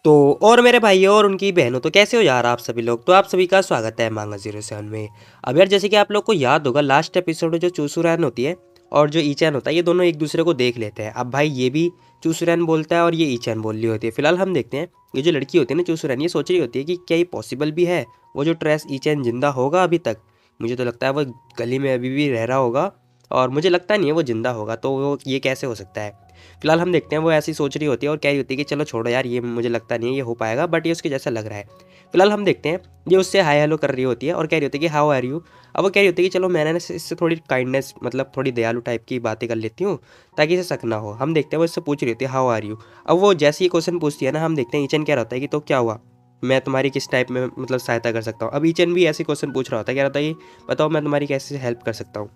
तो और मेरे भाइयों और उनकी बहनों, तो कैसे हो यार आप सभी लोग। तो आप सभी का स्वागत है मांगा 07 में। अब यार जैसे कि आप लोग को याद होगा, लास्ट एपिसोड में जो चूसुरैन होती है और जो ईचैन होता है, ये दोनों एक दूसरे को देख लेते हैं। अब भाई ये भी चूसुरैन बोलता है और ये ईचैन बोल रही होती है। फिलहाल हम देखते हैं, ये जो लड़की होती है ना चूसुरैन, ये सोच रही होती है कि क्या ये पॉसिबल भी है वो जो ट्रेस ईचैन जिंदा होगा अभी तक। मुझे तो लगता है वो गली में अभी भी रह रहा होगा और मुझे लगता नहीं है वो जिंदा होगा, तो वो ये कैसे हो सकता है। फिलहाल हम देखते हैं वो ऐसी सोच रही होती है और कह रही होती है कि चलो छोड़ो यार, ये मुझे लगता नहीं है ये हो पाएगा, बट ये उसके जैसा लग रहा है। फिलहाल हम देखते हैं ये उससे हाय हेलो कर रही होती है और कह रही होती है कि हाउ आर यू। अब वो कह रही होती है कि चलो मैंने इससे थोड़ी काइंडनेस, मतलब थोड़ी दयालु टाइप की बातें कर लेती हूँ ताकि इसे शक ना हो। हम देखते हैं वो इससे पूछ रही होती है हाउ आर यू। अब वो जैसे ही क्वेश्चन पूछती है ना, हम देखते हैं ईचन क्या रहता है कि तो क्या हुआ, मैं तुम्हारी किस टाइप में मतलब सहायता कर सकता हूँ। अब ईचन भी ऐसे क्वेश्चन पूछ रहा होता है, कह रहा था कि बताओ मैं तुम्हारी कैसे हेल्प कर सकता हूँ।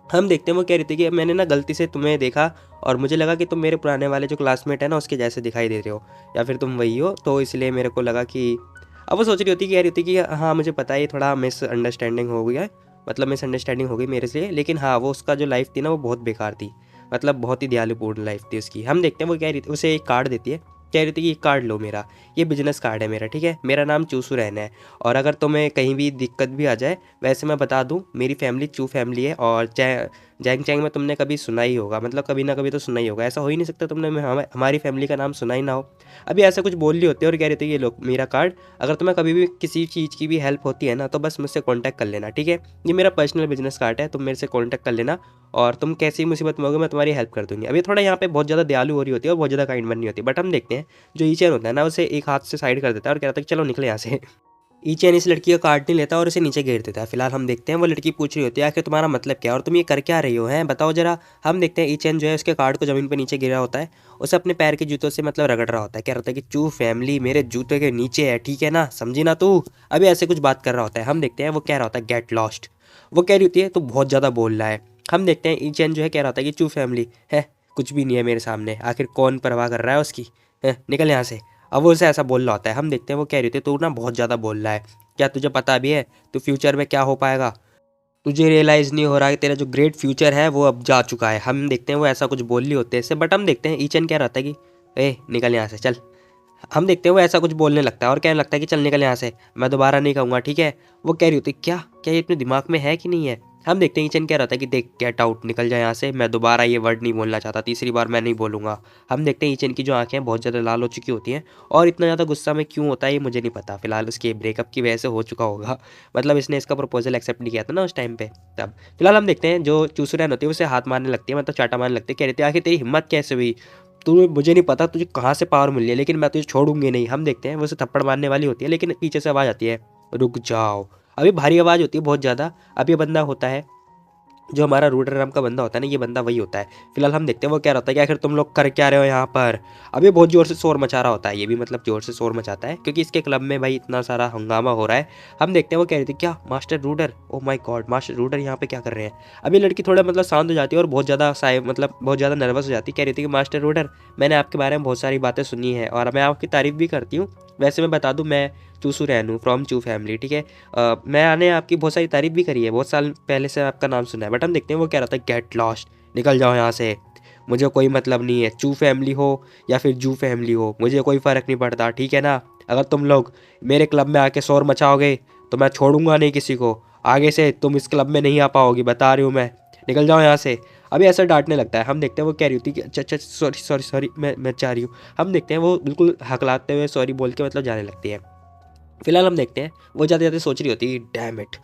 हम देखते हैं वो कह रही थी कि मैंने ना गलती से तुम्हें देखा और मुझे लगा कि तुम मेरे पुराने वाले जो क्लासमेट है ना उसके जैसे दिखाई दे रहे हो, या फिर तुम वही हो, तो इसलिए मेरे को लगा कि अब वो सोच रही होती, कह रही होती कि हाँ मुझे पता है ये थोड़ा मिसअंडरस्टैंडिंग हो गया है, मतलब मिसअंडरस्टैंडिंग हो गई मेरे से, लेकिन हाँ वो उसका जो लाइफ थी ना वो बहुत बेकार थी, मतलब बहुत ही दयालुपूर्ण लाइफ थी उसकी। हम देखते हैं वो कह रही थी, उसे एक कार्ड देती है, कह रही थी कि ये कार्ड लो मेरा, ये बिजनेस कार्ड है मेरा, ठीक है, मेरा नाम चूसू रहना है, और अगर तुम्हें कहीं भी दिक्कत भी आ जाए, वैसे मैं बता दूं मेरी फैमिली चू फैमिली है, और जैंग चैंग में तुमने कभी सुना ही होगा, मतलब कभी ना कभी तो सुना ही होगा, ऐसा हो ही नहीं सकता तुमने हमारी फैमिली का नाम सुना ही ना हो। अभी ऐसा कुछ बोल रही होती है और कह रही थी ये लो मेरा कार्ड, अगर तुम्हें कभी भी किसी चीज़ की भी हेल्प होती है ना तो बस मुझसे कॉन्टैक्ट कर लेना, ठीक है, ये मेरा पर्सनल बिजनेस कार्ड है, तुम मेरे से कॉन्टैक्ट कर लेना और तुम कैसी मुसीबत में होगे मैं तुम्हारी हेल्प कर दूंगी। अभी थोड़ा यहाँ पे बहुत ज़्यादा दयालु हो रही होती है और बहुत ज़्यादा काइंड बन रही होती है, बट हम देखते हैं जो ईचन होता है ना उसे एक हाथ से साइड कर देता है और कहता है कि चलो निकले यहाँ से। ईचैन इस लड़की का कार्ड नहीं लेता और इसे नीचे घेर देता है। फिलहाल हम देखते हैं वो लड़की पूछ रही होती है आखिर तुम्हारा मतलब क्या और तुम ये कर क्या रही हो, हैं बताओ जरा। हम देखते हैं ईचैन जो है उसके कार्ड को ज़मीन पर नीचे गिरा होता है, उसे अपने पैर के जूतों से मतलब रगड़ रहा होता है, कह रहा होता है कि चू फैमिली मेरे जूते के नीचे है, ठीक है ना, समझी ना तू। अभी ऐसे कुछ बात कर रहा होता है। हम देखते हैं वो कह रहा होता है गेट लॉस्ट। वो कह रही होती है तू बहुत ज़्यादा बोल रहा है। हम देखते हैं ईचैन जो है कह रहा होता है कि चू फैमिली है कुछ भी नहीं है मेरे सामने, आखिर कौन परवाह कर रहा है उसकी, है निकल यहाँ से। अब वो उसे ऐसा बोल रहा होता है। हम देखते हैं वो कह रही थी तू ना बहुत ज़्यादा बोल रहा है, क्या तुझे पता भी है तो फ्यूचर में क्या हो पाएगा, तुझे रियलाइज़ नहीं हो रहा है कि तेरा जो ग्रेट फ्यूचर है वो अब जा चुका है। हम देखते हैं वो ऐसा कुछ बोल रही होते हैं इससे, बट हम देखते हैं ईचन क्या रहता है कि ए निकल यहाँ से चल। हम देखते हैं वो ऐसा कुछ बोलने लगता है और कहने लगता है कि चल निकल यहाँ से, मैं दोबारा नहीं कहूँगा, ठीक है। वो कह रही होती है क्या क्या ये अपने दिमाग में है कि नहीं है। हम देखते हैं ईचन क्या रहता है कि देख गेट आउट, निकल जाए यहाँ से, मैं दोबारा ये वर्ड नहीं बोलना चाहता, तीसरी बार मैं नहीं बोलूँगा। हम देखते हैं ईचन की जो आंखें बहुत ज़्यादा लाल हो चुकी होती हैं और इतना ज़्यादा गुस्सा में क्यों होता है ये मुझे नहीं पता। फिलहाल उसके ब्रेकअप की वजह से हो चुका होगा, मतलब इसने इसका प्रपोजल एक्सेप्ट नहीं किया था ना उस टाइम पे तब। फिलहाल हम देखते हैं जो चूसुरैन होती है उसे हाथ मारने लगती है, मतलब चाटा मारने लगती है, कह रही थी आखिर तेरी हिम्मत कैसे हुई, तू मुझे नहीं पता तुझे कहाँ से पावर मिली है लेकिन मैं तुझे छोड़ूंगी नहीं। हम देखते हैं वो उसे थप्पड़ मारने वाली होती है लेकिन पीछे से आवाज़ आती है रुक जाओ। अभी भारी आवाज़ होती है बहुत ज़्यादा। अब ये बंदा होता है जो हमारा रूडर नाम का बंदा होता है ना, ये बंदा वही होता है। फिलहाल हम देखते हैं वो क्या रहता है कि आखिर तुम लोग कर क्या रहे हो यहाँ पर। अभी बहुत ज़ोर से शोर मचा रहा होता है, ये भी मतलब ज़ोर से शोर मचाता है क्योंकि इसके क्लब में भाई इतना सारा हंगामा हो रहा है। हम देखते हैं वो कह रही थी क्या मास्टर रूडर, ओ माय गॉड मास्टर रूडर यहाँ पे क्या कर रहे हैं। अभी लड़की थोड़ा मतलब शांत हो जाती है और बहुत ज़्यादा मतलब बहुत ज़्यादा नर्वस हो जाती है, कह रही थी कि मास्टर रूडर मैंने आपके बारे में बहुत सारी बातें सुनी है और मैं आपकी तारीफ़ भी करती हूँ। वैसे मैं बता दूँ मैं चूसू रैन हूँ फ्रॉम चू फैमिली, ठीक है। मैंने आपकी बहुत सारी तारीफ भी करी है, बहुत साल पहले से आपका नाम सुना है, बट हम देखते हैं वो कह रहा था गेट लॉस्ट, निकल जाओ यहाँ से, मुझे कोई मतलब नहीं है, चू फैमिली हो या फिर जू फैमिली हो मुझे कोई फ़र्क नहीं पड़ता, ठीक है ना। अगर तुम लोग मेरे क्लब में आके शोर मचाओगे तो मैं छोड़ूंगा नहीं किसी को, आगे से तुम इस क्लब में नहीं आ पाओगी, बता रही हूँ मैं, निकल जाओ यहाँ से। अभी ऐसा डांटने लगता है। हम देखते हैं वो कह रही होती कि अच्छा अच्छा सॉरी सॉरी सॉरी मैं चाह रही हूँ। हम देखते हैं वो बिल्कुल हकलाते हुए सॉरी बोल के मतलब जाने लगती है। फिलहाल हम देखते हैं वो जाते जाते सोच रही होती है डैम इट,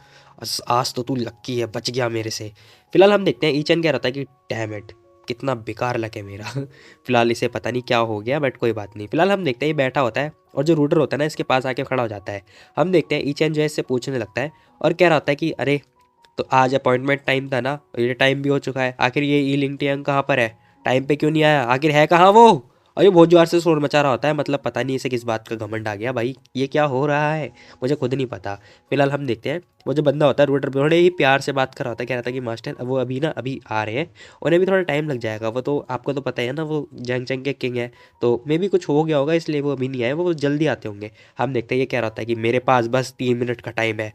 आज तो तू लक्की है, बच गया मेरे से। फिलहाल हम देखते हैं ईचन क्या रहता है कि डैम इट कितना बेकार लक है मेरा। फिलहाल इसे पता नहीं क्या हो गया बट कोई बात नहीं। फिलहाल हम देखते हैं ये बैठा होता है और जो रूटर होता है ना इसके पास आके खड़ा हो जाता है। हम देखते हैं ईचन जो है इससे पूछने लगता है और कह रहा होता है कि अरे तो आज अपॉइंटमेंट टाइम था ना, ये टाइम भी हो चुका है, आखिर ये ई लिंक्टियन कहाँ पर है, टाइम पे क्यों नहीं आया, आखिर है कहाँ वो। और ये बहुत जोर से शोर मचा रहा होता है, मतलब पता नहीं इसे किस बात का घमंड आ गया भाई, ये क्या हो रहा है मुझे खुद नहीं पता। फिलहाल हम देखते हैं वो जो बंदा होता है रूटर बड़े ही प्यार से बात कर रहा होता है, कह रहा था कि मास्टर वो अभी ना अभी आ रहे हैं, उन्हें भी थोड़ा टाइम लग जाएगा, वो तो आपको तो पता है ना वो जंग जंग के किंग है, तो मे भी कुछ हो गया होगा इसलिए वो अभी नहीं आए, वो जल्दी आते होंगे। हम देखते हैं ये कह रहा होता है कि मेरे पास बस 3 मिनट का टाइम है,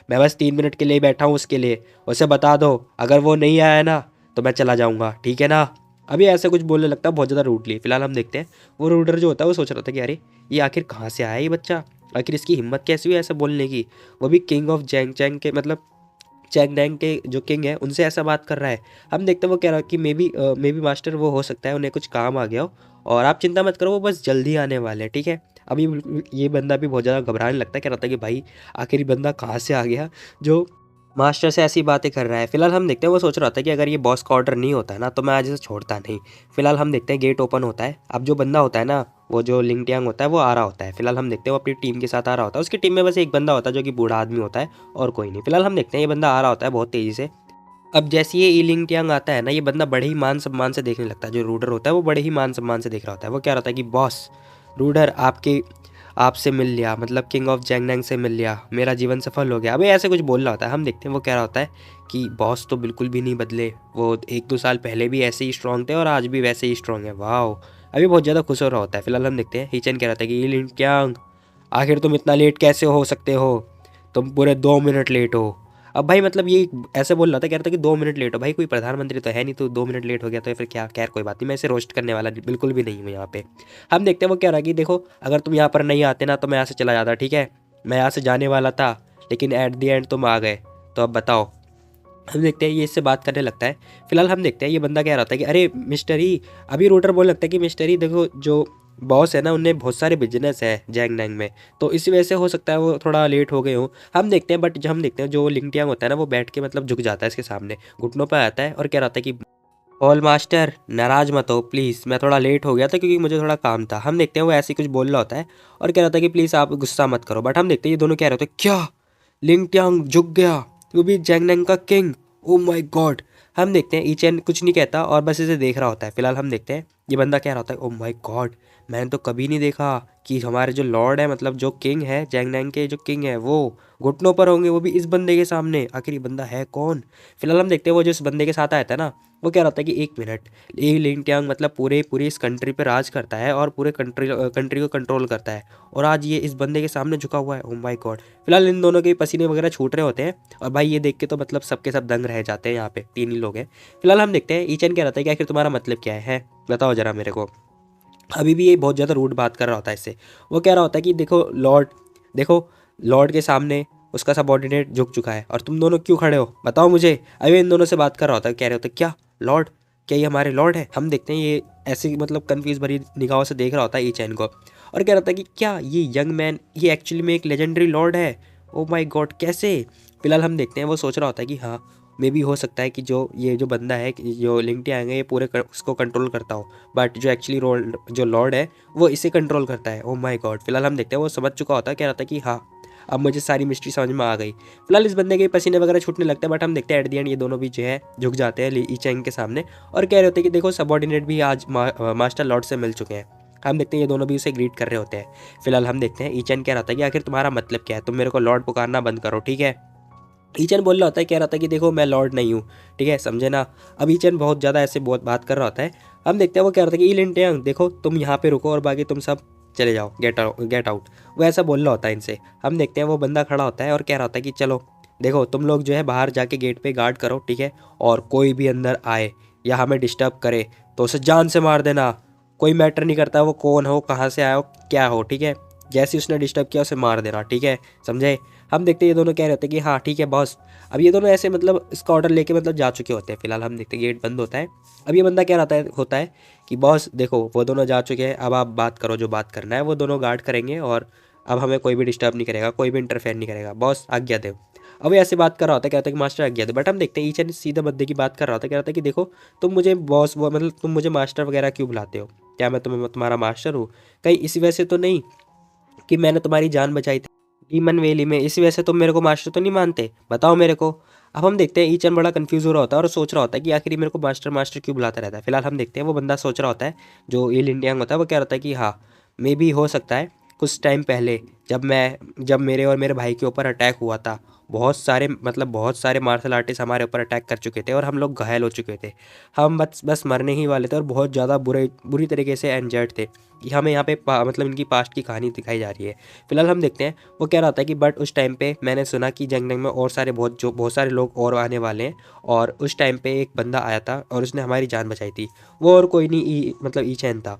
मैं बस 3 मिनट के लिए बैठा हूँ उसके लिए, उसे बता दो अगर वो नहीं आया ना तो मैं चला जाऊँगा, ठीक है ना। अभी ऐसे कुछ बोलने लगता है बहुत ज़्यादा रूडली। फिलहाल हम देखते हैं वो रूडर जो होता है वो सोच रहा था कि अरे ये आखिर कहाँ से आया ये बच्चा, आखिर इसकी हिम्मत कैसी हुई ऐसा बोलने की, वो भी किंग ऑफ जैंग चैंग के मतलब चैंगडैंग के जो किंग है उनसे ऐसा बात कर रहा है। हम देखते हैं वो कह रहा है कि मे बी मास्टर वो हो सकता है उन्हें कुछ काम आ गया हो और आप चिंता मत करो वो बस जल्दी आने वाले हैं, ठीक है। अभी ये बंदा भी बहुत ज़्यादा घबराने लगता है, कह रहा था कि भाई आखिर ये बंदा कहाँ से आ गया जो मास्टर से ऐसी बातें कर रहा है। फिलहाल हम देखते हैं वो सोच रहा था कि अगर ये बॉस का ऑर्डर नहीं होता है ना तो मैं आज इसे छोड़ता नहीं। फिलहाल हम देखते हैं गेट ओपन होता है। अब जो बंदा होता है ना वो जो लिंग टियांग होता है वो आ रहा होता है। फिलहाल हम देखते हैं वो अपनी टीम के साथ आ रहा होता है। उसकी टीम में बस एक बंदा होता है जो कि बूढ़ा आदमी होता है और कोई नहीं। फिलहाल हम देखते हैं ये बंदा आ रहा होता है बहुत तेज़ी से। अब जैसे ये ई लिंग टियांग आता है ना ये बंदा बड़े ही मान सम्मान से देखने लगता है। जो रूडर होता है वो बड़े ही मान सम्मान से देख रहा होता है। वो क्या रहता है कि बॉस रूडर आपके आपसे मिल लिया, मतलब किंग ऑफ जैंगडैंग से मिल लिया, मेरा जीवन सफल हो गया। अबे ऐसे कुछ बोल रहा होता है। हम देखते हैं वो कह रहा होता है कि बॉस तो बिल्कुल भी नहीं बदले, वो 1-2 साल पहले भी ऐसे ही स्ट्रांग थे और आज भी वैसे ही स्ट्रांग है। वाह, अभी बहुत ज़्यादा खुश हो रहा होता है। फिलहाल हम देखते हैं हीचन कह रहा था कि लिन क्यांग आखिर तुम इतना लेट कैसे हो सकते हो, तुम पूरे 2 मिनट लेट हो। अब भाई मतलब ये ऐसे बोल रहा था, कह रहा था कि 2 मिनट लेट हो। भाई कोई प्रधानमंत्री तो है नहीं, तो 2 मिनट लेट हो गया तो फिर क्या, खैर कोई बात नहीं, मैं इसे रोस्ट करने वाला बिल्कुल भी नहीं हूँ यहाँ पे। हम देखते हैं वो कह रहा है कि देखो अगर तुम यहाँ पर नहीं आते ना तो मैं यहाँ से चला जाता, ठीक है। मैं यहाँ से जाने वाला था लेकिन एट दी एंड तुम आ गए, तो अब बताओ। हम देखते हैं ये इससे बात करने लगता है। फिलहाल हम देखते हैं ये बंदा कह रहा था कि अरे मिस्टर ही, अभी रूटर बोलने लगता है कि मिस्टर ही देखो जो बॉस है ना उनने बहुत सारे बिजनेस है जैंगडैंग में, तो इसी वजह से हो सकता है वो थोड़ा लेट हो गए हो। हम देखते हैं बट जब हम देखते हैं जो लिंगटियांग होता है ना वो बैठ के मतलब झुक जाता है इसके सामने, घुटनों पर आता है और कह रहा था कि ऑल मास्टर नाराज मत हो प्लीज़, मैं थोड़ा लेट हो गया था क्योंकि मुझे थोड़ा काम था। हम देखते हैं वो ऐसे ही कुछ बोल रहा होता है और कह रहा था कि प्लीज़ आप गुस्सा मत करो। बट हम देखते हैं ये दोनों कह रहे होते हैं क्या लिंगटियांग झुक गया, वो भी जैंगडैंग का किंग, ओ माय गॉड। हम देखते हैं ईचेन कुछ नहीं कहता और बस इसे देख रहा होता है। फिलहाल हम देखते हैं ये बंदा कह रहा होता है ओ माय गॉड, मैंने तो कभी नहीं देखा कि हमारे जो लॉर्ड है मतलब जो किंग है जैंगडैंग के जो किंग है वो घुटनों पर होंगे, वो भी इस बंदे के सामने। आखिर ये बंदा है कौन। फिलहाल हम देखते हैं वो जो इस बंदे के साथ आया था ना वो कह रहा था कि 1 मिनट, ये लिंगटियांग मतलब पूरे पूरी इस कंट्री पे राज करता है और पूरे कंट्री को कंट्रोल करता है और आज ये इस बंदे के सामने झुका हुआ है, ओ माय गॉड। फिलहाल इन दोनों के पसीने वगैरह छूट रहे होते हैं और भाई ये देख के तो मतलब सबके सब दंग रह जाते हैं। यहाँ पे 3 ही लोग हैं। फिलहाल हम देखते हैं ईचन कह रहा था कि आखिर तुम्हारा मतलब क्या है बताओ जरा मेरे को। अभी भी ये बहुत ज़्यादा रूड बात कर रहा होता है इससे। वो कह रहा होता है कि देखो लॉर्ड, देखो लॉर्ड के सामने उसका सबऑर्डिनेट झुक चुका है और तुम दोनों क्यों खड़े हो बताओ मुझे। अभी इन दोनों से बात कर रहा होता है, कह रहे होते क्या लॉर्ड, क्या ये हमारे लॉर्ड है। हम देखते हैं ये ऐसे मतलब कन्फ्यूज भरी निगाहों से देख रहा होता है ई चैन को और कह रहा था कि क्या ये यंग मैन ये एक्चुअली में एक लेजेंडरी लॉर्ड है, ओ माय गॉड कैसे। फिलहाल हम देखते हैं वो सोच रहा होता है कि हाँ मे भी हो सकता है कि जो ये जो बंदा है जो लिंक्डइन आएंगे ये पूरे उसको कंट्रोल करता हो, बट जो एक्चुअली रोल जो लॉर्ड है वो इसे कंट्रोल करता है, ओह माय गॉड। फिलहाल हम देखते हैं वो समझ चुका होता है, कह रहा था कि हाँ अब मुझे सारी मिस्ट्री समझ में आ गई। फिलहाल इस बंदे के पसीने वगैरह छूटने लगते हैं बट हम देखते हैं एट दी एंड ये दोनों भी जो है झुक जाते हैं ई चैंग के सामने और कह रहे होते हैं कि देखो सबऑर्डिनेट भी आज मास्टर लॉर्ड से मिल चुके हैं। हम देखते हैं ये दोनों भी उसे ग्रीट कर रहे होते हैं। फिलहाल हम देखते हैं ई चैन कह रहा था कि आखिर तुम्हारा मतलब क्या है, तुम मेरे को लॉर्ड पुकारना बंद करो, ठीक है। ईचन बोल रहा होता है, कह रहा था कि देखो मैं लॉर्ड नहीं हूँ, ठीक है समझे ना। अब ईचन बहुत ज़्यादा ऐसे बहुत बात कर रहा होता है। हम देखते हैं वो कह रहा था कि ई लिंटियांग देखो तुम यहाँ पे रुको और बाकी तुम सब चले जाओ, गेट आउट। वो ऐसा बोल रहा होता है इनसे। हम देखते हैं वो बंदा खड़ा होता है और कह रहा होता है कि चलो देखो तुम लोग जो है बाहर जाके गेट पे गार्ड करो, ठीक है, और कोई भी अंदर आए या हमें डिस्टर्ब करे तो उसे जान से मार देना। कोई मैटर नहीं करता वो कौन हो, कहाँ से आया हो, क्या हो, ठीक है। जैसे उसने डिस्टर्ब किया उसे मार देना, ठीक है समझे। हम देखते हैं ये दोनों कह रहे होते हैं कि हाँ ठीक है बॉस। अब ये दोनों ऐसे मतलब इसका ऑर्डर लेके मतलब जा चुके होते हैं। फिलहाल हम देखते हैं गेट बंद होता है। अब ये बंदा क्या होता है कि बॉस देखो वो दोनों जा चुके हैं, अब आप बात करो जो बात करना है, वो दोनों गार्ड करेंगे और अब हमें कोई भी डिस्टर्ब नहीं करेगा, कोई भी इंटरफेयर नहीं करेगा, बॉस आज्ञा दो। अब ये ऐसे बात कर रहा होता है, कहता है कि मास्टर आज्ञा दो। बट हम देखते हैं ईच एंड सीधे बंदे की बात कर रहा होता है, कह रहा था कि देखो तुम मुझे बॉस वो मतलब तुम मुझे मास्टर वगैरह क्यों बुलाते हो, क्या मैं तुम्हारा मास्टर हूँ कहीं इसी वजह से तो नहीं कि मैंने तुम्हारी जान बचाई थी डीमन वैली में, इसी वजह से तुम मेरे को मास्टर तो नहीं मानते, बताओ मेरे को। अब हम देखते हैं ईचन बड़ा कंफ्यूज हो रहा होता है और सोच रहा होता है कि आखिर मेरे को मास्टर मास्टर क्यों बुलाता रहता है। फिलहाल हम देखते हैं वो बंदा सोच रहा होता है जो ये लिंडियांग होता है, वो कह रहा होता है कि हाँ मे भी हो सकता है कुछ टाइम पहले जब मेरे और मेरे भाई के ऊपर अटैक हुआ था, बहुत सारे मार्शल आर्टिस्ट हमारे ऊपर अटैक कर चुके थे और हम लोग घायल हो चुके थे। हम बस मरने ही वाले थे और बहुत ज़्यादा बुरी तरीके से इंजर्ड थे। ये हमें यहाँ पे मतलब इनकी पास्ट की कहानी दिखाई जा रही है। फिलहाल हम देखते हैं। वो कह रहा था कि बट उस टाइम पे मैंने सुना कि जंग में और सारे बहुत सारे लोग और आने वाले हैं, और उस टाइम पे एक बंदा आया था और उसने हमारी जान बचाई थी। वो और कोई नहीं, मतलब ई चैन था।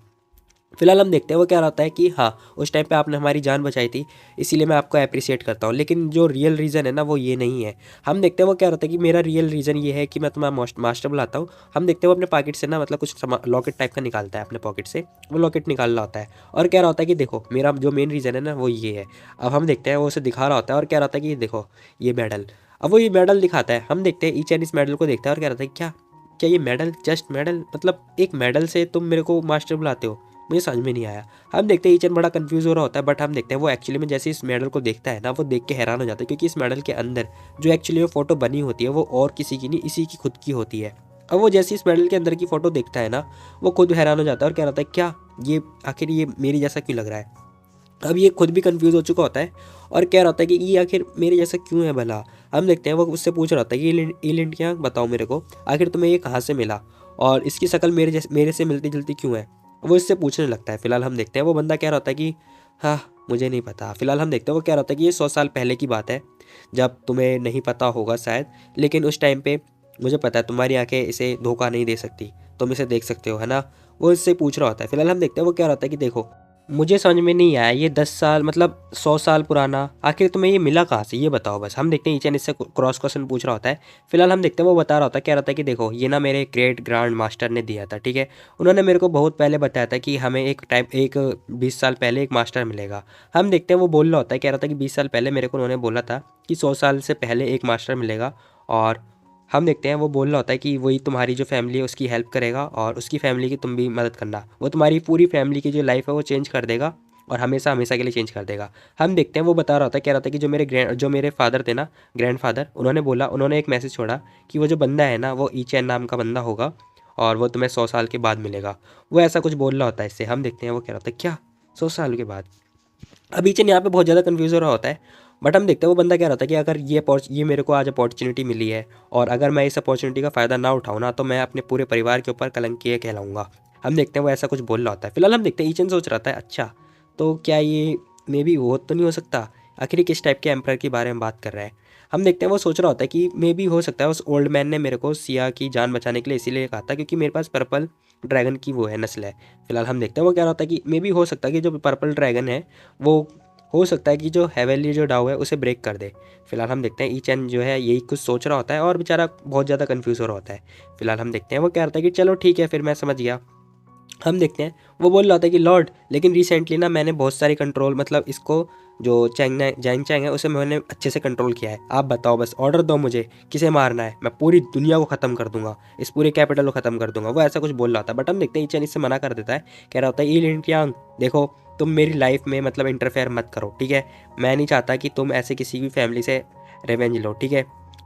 फिलहाल हम देखते हैं। वो क्या रहता है कि हाँ, उस टाइम पे आपने हमारी जान बचाई थी, इसीलिए मैं आपको अप्रिशिएट करता हूँ, लेकिन जो रियल रीज़न है ना वो ये नहीं है। हम देखते हैं वो क्या रहता है कि मेरा रियल रीज़न ये है कि मैं तुम्हारा मास्टर बुलाता हूँ। हम देखते हैं वो अपने पॉकेट से ना मतलब कुछ लॉकेट टाइप का निकालता है अपने पॉकेट से। वो लॉकेट निकाल रहा होता है और कह रहा होता है कि देखो मेरा जो मेन रीज़न है ना वो ये है। अब हम देखते हैं वो उसे दिखा रहा होता है और कह रहा होता है कि देखो ये मेडल। अब वो ये मेडल दिखाता है। हम देखते हैं ईच एंड इस मेडल को देखता है और कह रहा था क्या क्या ये मेडल, जस्ट मेडल, मतलब एक मेडल से तुम मेरे को मास्टर बुलाते हो? मुझे समझ में नहीं आया। हम देखते हैं ईचन बड़ा कंफ्यूज हो रहा होता है, बट हम देखते हैं वो एक्चुअली में जैसे इस मेडल को देखता है ना, वो देख के हैरान हो जाता है, क्योंकि इस मेडल के अंदर जो एक्चुअली में फ़ोटो बनी होती है वो और किसी की नहीं, इसी की खुद की होती है। अब वो जैसे इस मेडल के अंदर की फ़ोटो देखता है ना, वो खुद हैरान हो जाता है और कह रहा था क्या ये आखिर ये मेरी जैसा क्यों लग रहा है। अब ये खुद भी कंफ्यूज हो चुका होता है और कह रहा होता है कि ये आखिर मेरे जैसा क्यों है भला। हम देखते हैं वो उससे पूछ रहा होता है कि इलिंट क्या, बताओ मेरे को आखिर तुम्हें ये कहाँ से मिला और इसकी शक्ल मेरे से मिलती जुलती क्यों है। वो इससे पूछने लगता है। फिलहाल हम देखते हैं वो बंदा कह रहा होता है कि हाँ, मुझे नहीं पता। फिलहाल हम देखते हैं वो कह रहा होता है कि ये 100 साल पहले की बात है, जब तुम्हें नहीं पता होगा शायद, लेकिन उस टाइम पे मुझे पता है तुम्हारी आंखें इसे धोखा नहीं दे सकती, तुम इसे देख सकते हो, है ना। वो इससे पूछ रहा होता है। फिलहाल हम देखते हैं वो कह रहा होता है कि देखो मुझे समझ में नहीं आया, ये 10 साल मतलब 100 साल पुराना आखिर तुम्हें ये मिला कहाँ से, ये बताओ बस। हम देखते हैं ईचन इससे क्रॉस क्वेश्चन पूछ रहा होता है। फिलहाल हम देखते हैं वो बता रहा होता है, कह रहा था कि देखो ये ना मेरे ग्रेट ग्रैंड मास्टर ने दिया था, ठीक है। उन्होंने मेरे को बहुत पहले बताया था कि हमें एक 20 साल पहले एक मास्टर मिलेगा। हम देखते हैं वो बोल रहा होता है, कह रहा था कि 20 साल पहले मेरे को उन्होंने बोला था कि 100 साल से पहले एक मास्टर मिलेगा। और हम देखते हैं वो बोल रहा होता है कि वही तुम्हारी जो फैमिली है उसकी हेल्प करेगा और उसकी फैमिली की तुम भी मदद करना। वो तुम्हारी पूरी फैमिली की जो लाइफ है वो चेंज कर देगा और हमेशा हमेशा के लिए चेंज कर देगा। हम देखते हैं वो बता रहा होता है, कह रहा था कि जो मेरे फादर थे ना, ग्रैंडफादर, उन्होंने एक मैसेज छोड़ा कि वो जो बंदा है ना वो ईचैन नाम का बंदा होगा और वो तुम्हें 100 साल के बाद मिलेगा। वो ऐसा कुछ बोल रहा होता है इससे। हम देखते हैं वो कह रहा होता है क्या 100 साल के बाद। अब ईचन यहाँ पे बहुत ज़्यादा कन्फ्यूज़ हो रहा होता है। बट हम देखते हैं वो बंदा कह रहा था कि अगर ये मेरे को आज अपॉर्चुनिटी मिली है और अगर मैं इस अपॉर्चुनिटी का फ़ायदा ना उठाऊँ ना, तो मैं अपने पूरे परिवार के ऊपर कलंकित कहलाऊंगा। हम देखते हैं वो ऐसा कुछ बोल रहा होता है। फिलहाल हम देखते हैं ईचन सोच रहा था, अच्छा तो क्या ये मे बी वो तो नहीं हो सकता, आखिर ये किस टाइप के एम्पर के बारे में बात कर रहा है। हम देखते हैं वो सोच रहा होता है कि मे बी हो सकता है उस ओल्ड मैन ने मेरे को सिया की जान बचाने के लिए इसीलिए कहा था क्योंकि मेरे पास पर्पल ड्रैगन की वो है, नस्ल है। फिलहाल हम देखते हैं वो कह रहा होता है कि मे बी हो सकता है कि जो पर्पल ड्रैगन है वो हो सकता है कि जो हेवनली जो डाउ है उसे ब्रेक कर दे। फिलहाल हम देखते हैं ईचन जो है यही कुछ सोच रहा होता है और बेचारा बहुत ज़्यादा कन्फ्यूज़ हो रहा होता है। फिलहाल हम देखते हैं वो कह रहा था कि चलो ठीक है फिर, मैं समझ गया। हम देखते हैं वो बोल रहा था कि लॉर्ड, लेकिन रिसेंटली ना मैंने बहुत सारी कंट्रोल, मतलब इसको जो जैंग चैंग है उसे मैंने अच्छे से कंट्रोल किया है। आप बताओ बस, ऑर्डर दो मुझे किसे मारना है, मैं पूरी दुनिया को ख़त्म कर दूंगा, इस पूरे कैपिटल को ख़त्म कर दूंगा। वो ऐसा कुछ बोल रहा था। बट हम देखते हैं ईचन इससे मना कर देता है। कह रहा होता है ई लिंटियांग, देखो तुम मेरी लाइफ में मतलब इंटरफेयर मत करो, ठीक है। मैं नहीं चाहता कि तुम ऐसे किसी भी फैमिली से रिवेंज लो, ठीक है।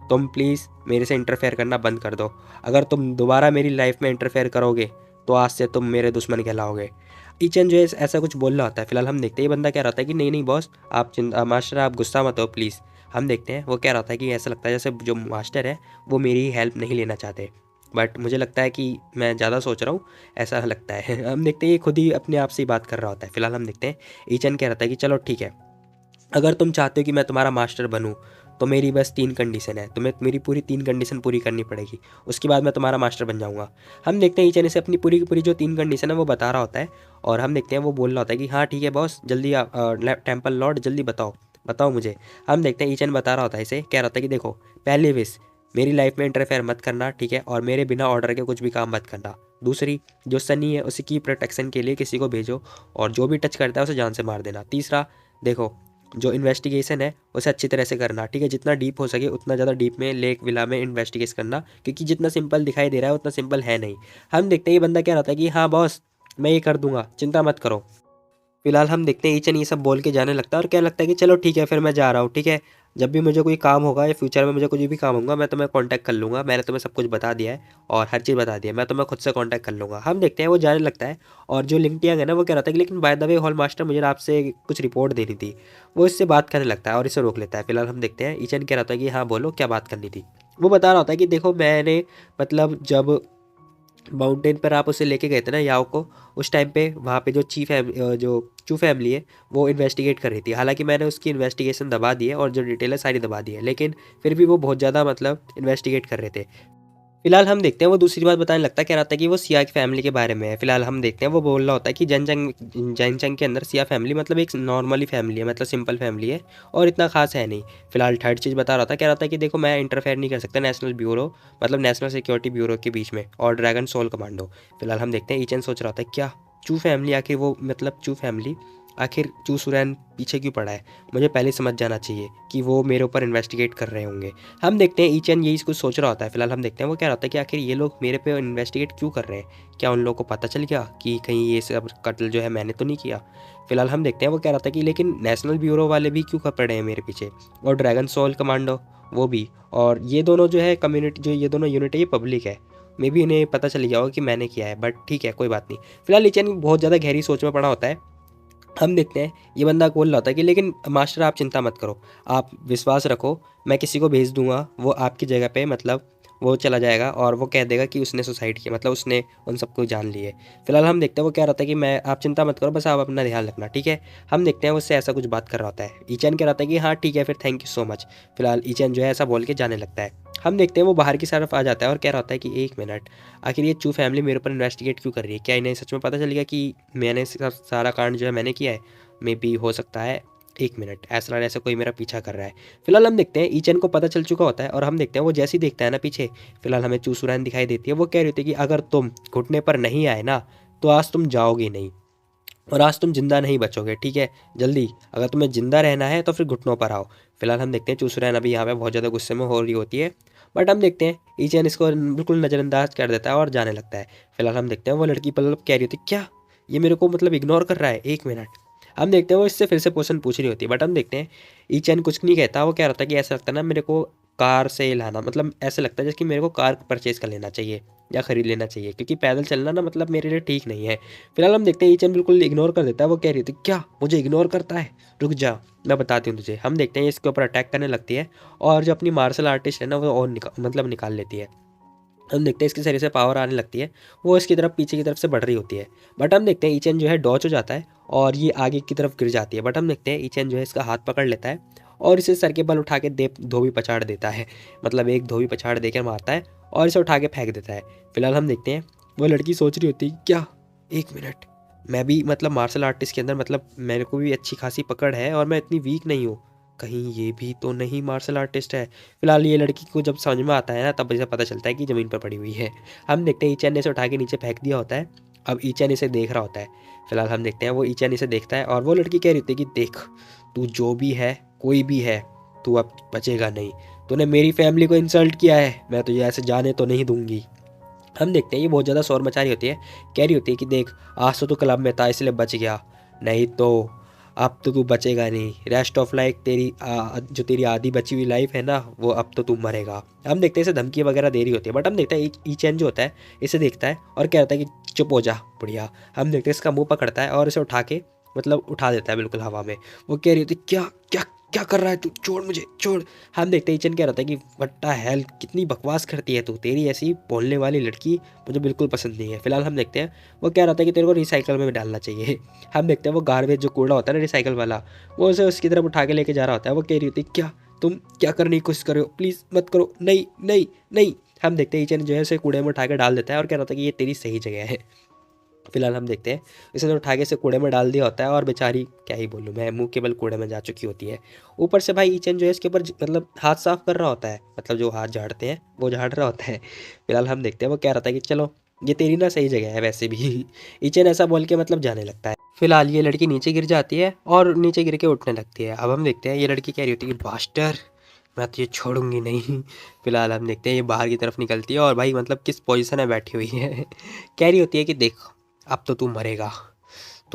तुम प्लीज़ मेरे से इंटरफेयर करना बंद कर दो। अगर तुम दोबारा मेरी लाइफ में इंटरफेयर करोगे तो आज से तुम मेरे दुश्मन कहलाओगे। ईचन जो है ऐसा कुछ बोल रहा होता है। फिलहाल हम देखते हैं ये बंदा कह रहा था कि नहीं नहीं बॉस, आप मास्टर आप गुस्सा मत हो प्लीज़। हम देखते हैं वो कह रहा था कि ऐसा लगता है जैसे जो मास्टर है वो मेरी हेल्प नहीं लेना चाहते, बट मुझे लगता है कि मैं ज़्यादा सोच रहा हूँ, ऐसा लगता है। हम देखते हैं ये खुद ही अपने आप से ही बात कर रहा होता है। फिलहाल हम देखते हैं ईचन कह रहा था कि चलो ठीक है, अगर तुम चाहते हो कि मैं तुम्हारा मास्टर बनूं तो मेरी बस 3 कंडीशन है, तुम्हें मेरी पूरी 3 कंडीशन पूरी करनी पड़ेगी, उसके बाद मैं तुम्हारा मास्टर बन जाऊंगा। हम देखते हैं ईचन से अपनी पूरी की पूरी जो 3 कंडीशन है वो बता रहा होता है और हम देखते हैं वो बोल रहा होता है कि हाँ ठीक है बॉस, जल्दी टेम्पल लॉर्ड जल्दी बताओ बताओ मुझे। हम देखते हैं ईचन बता रहा होता है इसे, कह रहा था कि देखो पहली विश, मेरी लाइफ में इंटरफेयर मत करना, ठीक है, और मेरे बिना ऑर्डर के कुछ भी काम मत करना। दूसरी, जो सनी है उसकी प्रोटेक्शन के लिए किसी को भेजो और जो भी टच करता है उसे जान से मार देना। तीसरा, देखो जो इन्वेस्टिगेशन है उसे अच्छी तरह से करना, ठीक है, जितना डीप हो सके उतना ज़्यादा डीप में लेक विला में इन्वेस्टिगेशन करना, क्योंकि जितना सिंपल दिखाई दे रहा है उतना सिंपल है नहीं। हम देखते हैं ये बंदा क्या रहता है कि हाँ बॉस मैं ये कर दूंगा, चिंता मत करो। फिलहाल हम देखते हैं ईचन ये सब बोल के जाने लगता है और क्या लगता है कि चलो ठीक है फिर मैं जा रहा हूँ, ठीक है। जब भी मुझे कोई काम होगा या फ्यूचर में मुझे कुछ भी काम होगा मैं तुम्हें कांटेक्ट कर लूँगा, मैंने तुम्हें सब कुछ बता दिया है और हर चीज़ बता दी है, मैं तुम्हें खुद से कांटेक्ट कर लूँगा। हम देखते हैं वो जाने लगता है और जो लिंगटियांग है ना वो कह रहा था कि लेकिन by the way hall master मुझे ना आपसे कुछ रिपोर्ट देनी थी। वो इससे बात करने लगता है और इसे रोक लेता है। फिलहाल हम देखते हैं ईचन कह रहा था कि हाँ बोलो क्या बात करनी थी। वो बता रहा होता है कि देखो मैंने मतलब जब माउंटेन पर आप उसे लेके गए थे ना याओ को, उस टाइम पे वहाँ पे जो चू फैमिली है वो इन्वेस्टिगेट कर रही थी। हालांकि मैंने उसकी इन्वेस्टिगेशन दबा दी है और जो डिटेल है सारी दबा दी है, लेकिन फिर भी वो बहुत ज़्यादा मतलब इन्वेस्टिगेट कर रहे थे। फिलहाल हम देखते हैं वो दूसरी बात बताने लगता है, कह रहा था कि वो सिया की फैमिली के बारे में है। फिलहाल हम देखते हैं वो बोल रहा होता है कि जैनचंग के अंदर सिया फैमिली मतलब एक नॉर्मली फैमिली है, मतलब सिंपल फैमिली है और इतना खास है नहीं। फिलहाल थर्ड चीज़ बता रहा था, कह रहा था कि देखो मैं इंटरफेयर नहीं कर सकता नेशनल ब्यूरो मतलब नेशनल सिक्योरिटी ब्यूरो के बीच में और ड्रैगन सोल कमांडो। फिलहाल हम देखते हैं ईचन सोच रहा था क्या चू फैमिली आखिर वो मतलब चू फैमिली आखिर चू सुरैन पीछे क्यों पड़ा है, मुझे पहले समझ जाना चाहिए कि वो मेरे ऊपर इन्वेस्टिगेट कर रहे होंगे। हम देखते हैं ईचन यही कुछ सोच रहा होता है। फिलहाल हम देखते हैं वो क्या होता है कि आखिर ये लोग मेरे पे इन्वेस्टिगेट क्यों कर रहे हैं, क्या उन लोगों को पता चल गया कि कहीं ये सब कत्ल जो है मैंने तो नहीं किया। फिलहाल हम देखते हैं वो क्या रहता है कि लेकिन नेशनल ब्यूरो वाले भी क्यों कर पड़े हैं मेरे पीछे और ड्रैगन सोल कमांडो वो भी, और ये दोनों जो है कम्युनिटी जो ये दोनों यूनिट है ये पब्लिक है, मे भी इन्हें पता चल गया होगा कि मैंने किया है, बट ठीक है कोई बात नहीं। फिलहाल ईचन बहुत ज़्यादा गहरी सोच में पड़ा होता है। हम देखते हैं ये बंदा बोल रहा होता है कि लेकिन मास्टर आप चिंता मत करो, आप विश्वास रखो, मैं किसी को भेज दूंगा वो आपकी जगह पे मतलब वो चला जाएगा और वो कह देगा कि उसने सुसाइड किया, मतलब उसने उन सबको जान लिए। फिलहाल हम देखते हैं वो कह रहा था कि मैं आप चिंता मत करो, बस आप अपना ध्यान रखना, ठीक है। हम देखते हैं वो उससे ऐसा कुछ बात कर रहा होता है। ईचन कह रहा था कि हाँ ठीक है फिर थैंक यू सो मच। फिलहाल ईचन जो है ऐसा बोल के जाने लगता है। हम देखते हैं वो बाहर की तरफ आ जाता है और कह रहा होता है कि एक मिनट, आखिर ये चू फैमिली मेरे ऊपर इन्वेस्टिगेट क्यों कर रही है, क्या इन्हें सच में पता चल गया कि मैंने सारा कांड जो है मैंने किया है, मे बी हो सकता है। एक मिनट, ऐसा लग रहा है ऐसे कोई मेरा पीछा कर रहा है। फिलहाल हम देखते हैं ईचन को पता चल चुका होता है और हम देखते हैं वो जैसे ही देखता है ना पीछे, फिलहाल हमें चूसुरैन दिखाई देती है। वो कह रही थी कि अगर तुम घुटने पर नहीं आए ना तो आज तुम जाओगे नहीं और आज तुम जिंदा नहीं बचोगे, ठीक है। जल्दी अगर तुम्हें जिंदा रहना है तो फिर घुटनों पर आओ। फिलहाल हम देखते हैं चूसुरैन अभी यहाँ पे बहुत ज़्यादा गुस्से में हो रही होती है, बट हम देखते हैं ईचन इसको बिल्कुल नज़रअंदाज कर देता है और जाने लगता है। फिलहाल हम देखते हैं वो लड़की मतलब कह रही होती क्या ये मेरे को मतलब इग्नोर कर रहा है, एक मिनट। हम देखते हैं वो इससे फिर से क्वेश्चन पूछ रही होती है, बट हम देखते हैं ईचन कुछ नहीं कहता। वो क्या रहता है कि ऐसा लगता है ना मेरे को कार से लाना, मतलब ऐसा लगता है जैसे कि मेरे को कार परचेज कर लेना चाहिए या ख़रीद लेना चाहिए, क्योंकि पैदल चलना ना मतलब मेरे लिए ठीक नहीं है। फिलहाल हम देखते हैं ईचन बिल्कुल इग्नोर कर देता है। वो कह रही थी क्या मुझे इग्नोर करता है, रुक जा मैं बताती हूँ तुझे। हम देखते हैं इसके ऊपर अटैक करने लगती है और जो अपनी मार्शल आर्टिस्ट है ना वो और निकाल लेती है। हम देखते हैं इसके शरीर से पावर आने लगती है, वो इसकी तरफ पीछे की तरफ से बढ़ रही होती है। बट हम देखते हैं ईचन जो है डॉच हो जाता है और ये आगे की तरफ गिर जाती है। बट हम देखते हैं ईचन जो है इसका हाथ पकड़ लेता है और इसे सर के बल उठा के धोबी पछाड़ देता है, मतलब एक धोबी पछाड़ देकर मारता है और इसे उठा के फेंक देता है। फिलहाल हम देखते हैं वो लड़की सोच रही होती है क्या एक मिनट, मैं भी मतलब मार्शल आर्टिस्ट के अंदर मतलब मेरे को भी अच्छी खासी पकड़ है और मैं इतनी वीक नहीं हूँ, कहीं ये भी तो नहीं मार्शल आर्टिस्ट है। फिलहाल ये लड़की को जब समझ में आता है ना तब इसे पता चलता है कि ज़मीन पर पड़ी हुई है। हम देखते हैं ईचन ने इसे उठा के नीचे फेंक दिया होता है। अब ईचन इसे देख रहा होता है। फिलहाल हम देखते हैं वो ईचन इसे देखता है और वो लड़की कह रही होती है कि देख तू जो भी है कोई भी है तू अब बचेगा नहीं, तूने मेरी फैमिली को इंसल्ट किया है, मैं तुझे ऐसे जाने तो नहीं दूंगी। हम देखते हैं ये बहुत ज़्यादा शोर मचा रही होती है, कह रही होती है कि देख आज तो तू क्लब में था इसलिए बच गया, नहीं तो अब तो तू बचेगा नहीं, रेस्ट ऑफ लाइफ तेरी जो तेरी आधी बची हुई लाइफ है ना वो अब तो तू मरेगा। हम देखते हैं इसे धमकी वगैरह दे रही होती है। बट हम देखते हैं ईचन जो होता है इसे देखता है और कहता है कि चुप हो जा बढ़िया। हम देखते हैं इसका मुंह पकड़ता है और इसे उठा के मतलब उठा देता है बिल्कुल हवा में। वो कह रही होती क्या क्या क्या कर रहा है तू, छोड़ मुझे छोड़। हम देखते हैं ईचन कह रहा था कि वट्टा हेल कितनी बकवास करती है तू, तेरी ऐसी बोलने वाली लड़की मुझे बिल्कुल पसंद नहीं है। फिलहाल हम देखते हैं वो कह रहा था कि तेरे को रिसाइकल में डालना चाहिए। हम देखते हैं वो गार्बेज जो कूड़ा होता है ना रिसाइकल वाला, वो उसे उसकी तरफ उठा के लेके जा रहा होता है। वो कह रही होती क्या तुम क्या करने की कोशिश कर रहे हो, प्लीज़ मत करो, नहीं नहीं नहीं। हम देखते हैं ईचन जो है उसे कूड़े में उठा के डाल देता है और कह रहा था कि ये तेरी सही जगह है। फिलहाल हम देखते हैं इसे तो उठा के इसे कूड़े में डाल दिया होता है और बेचारी क्या ही बोलूँ मैं, मुंह के बल कूड़े में जा चुकी होती है। ऊपर से भाई ईचन जो है इसके ऊपर मतलब हाथ साफ कर रहा होता है, मतलब जो हाथ झाड़ते हैं वो झाड़ रहा होता है। फिलहाल हम देखते हैं वो कह रहा था कि चलो ये तेरी ना सही जगह है वैसे भी। ईचन ऐसा बोल के मतलब जाने लगता है। फिलहाल ये लड़की नीचे गिर जाती है और नीचे गिर के उठने लगती है। अब हम देखते हैं ये लड़की कह रही होती है कि बास्टर मैं तो ये छोड़ूंगी नहीं। फिलहाल हम देखते हैं ये बाहर की तरफ निकलती है और भाई मतलब किस पोजीशन में बैठी हुई है। कह रही होती है कि देख अब तो तू मरेगा,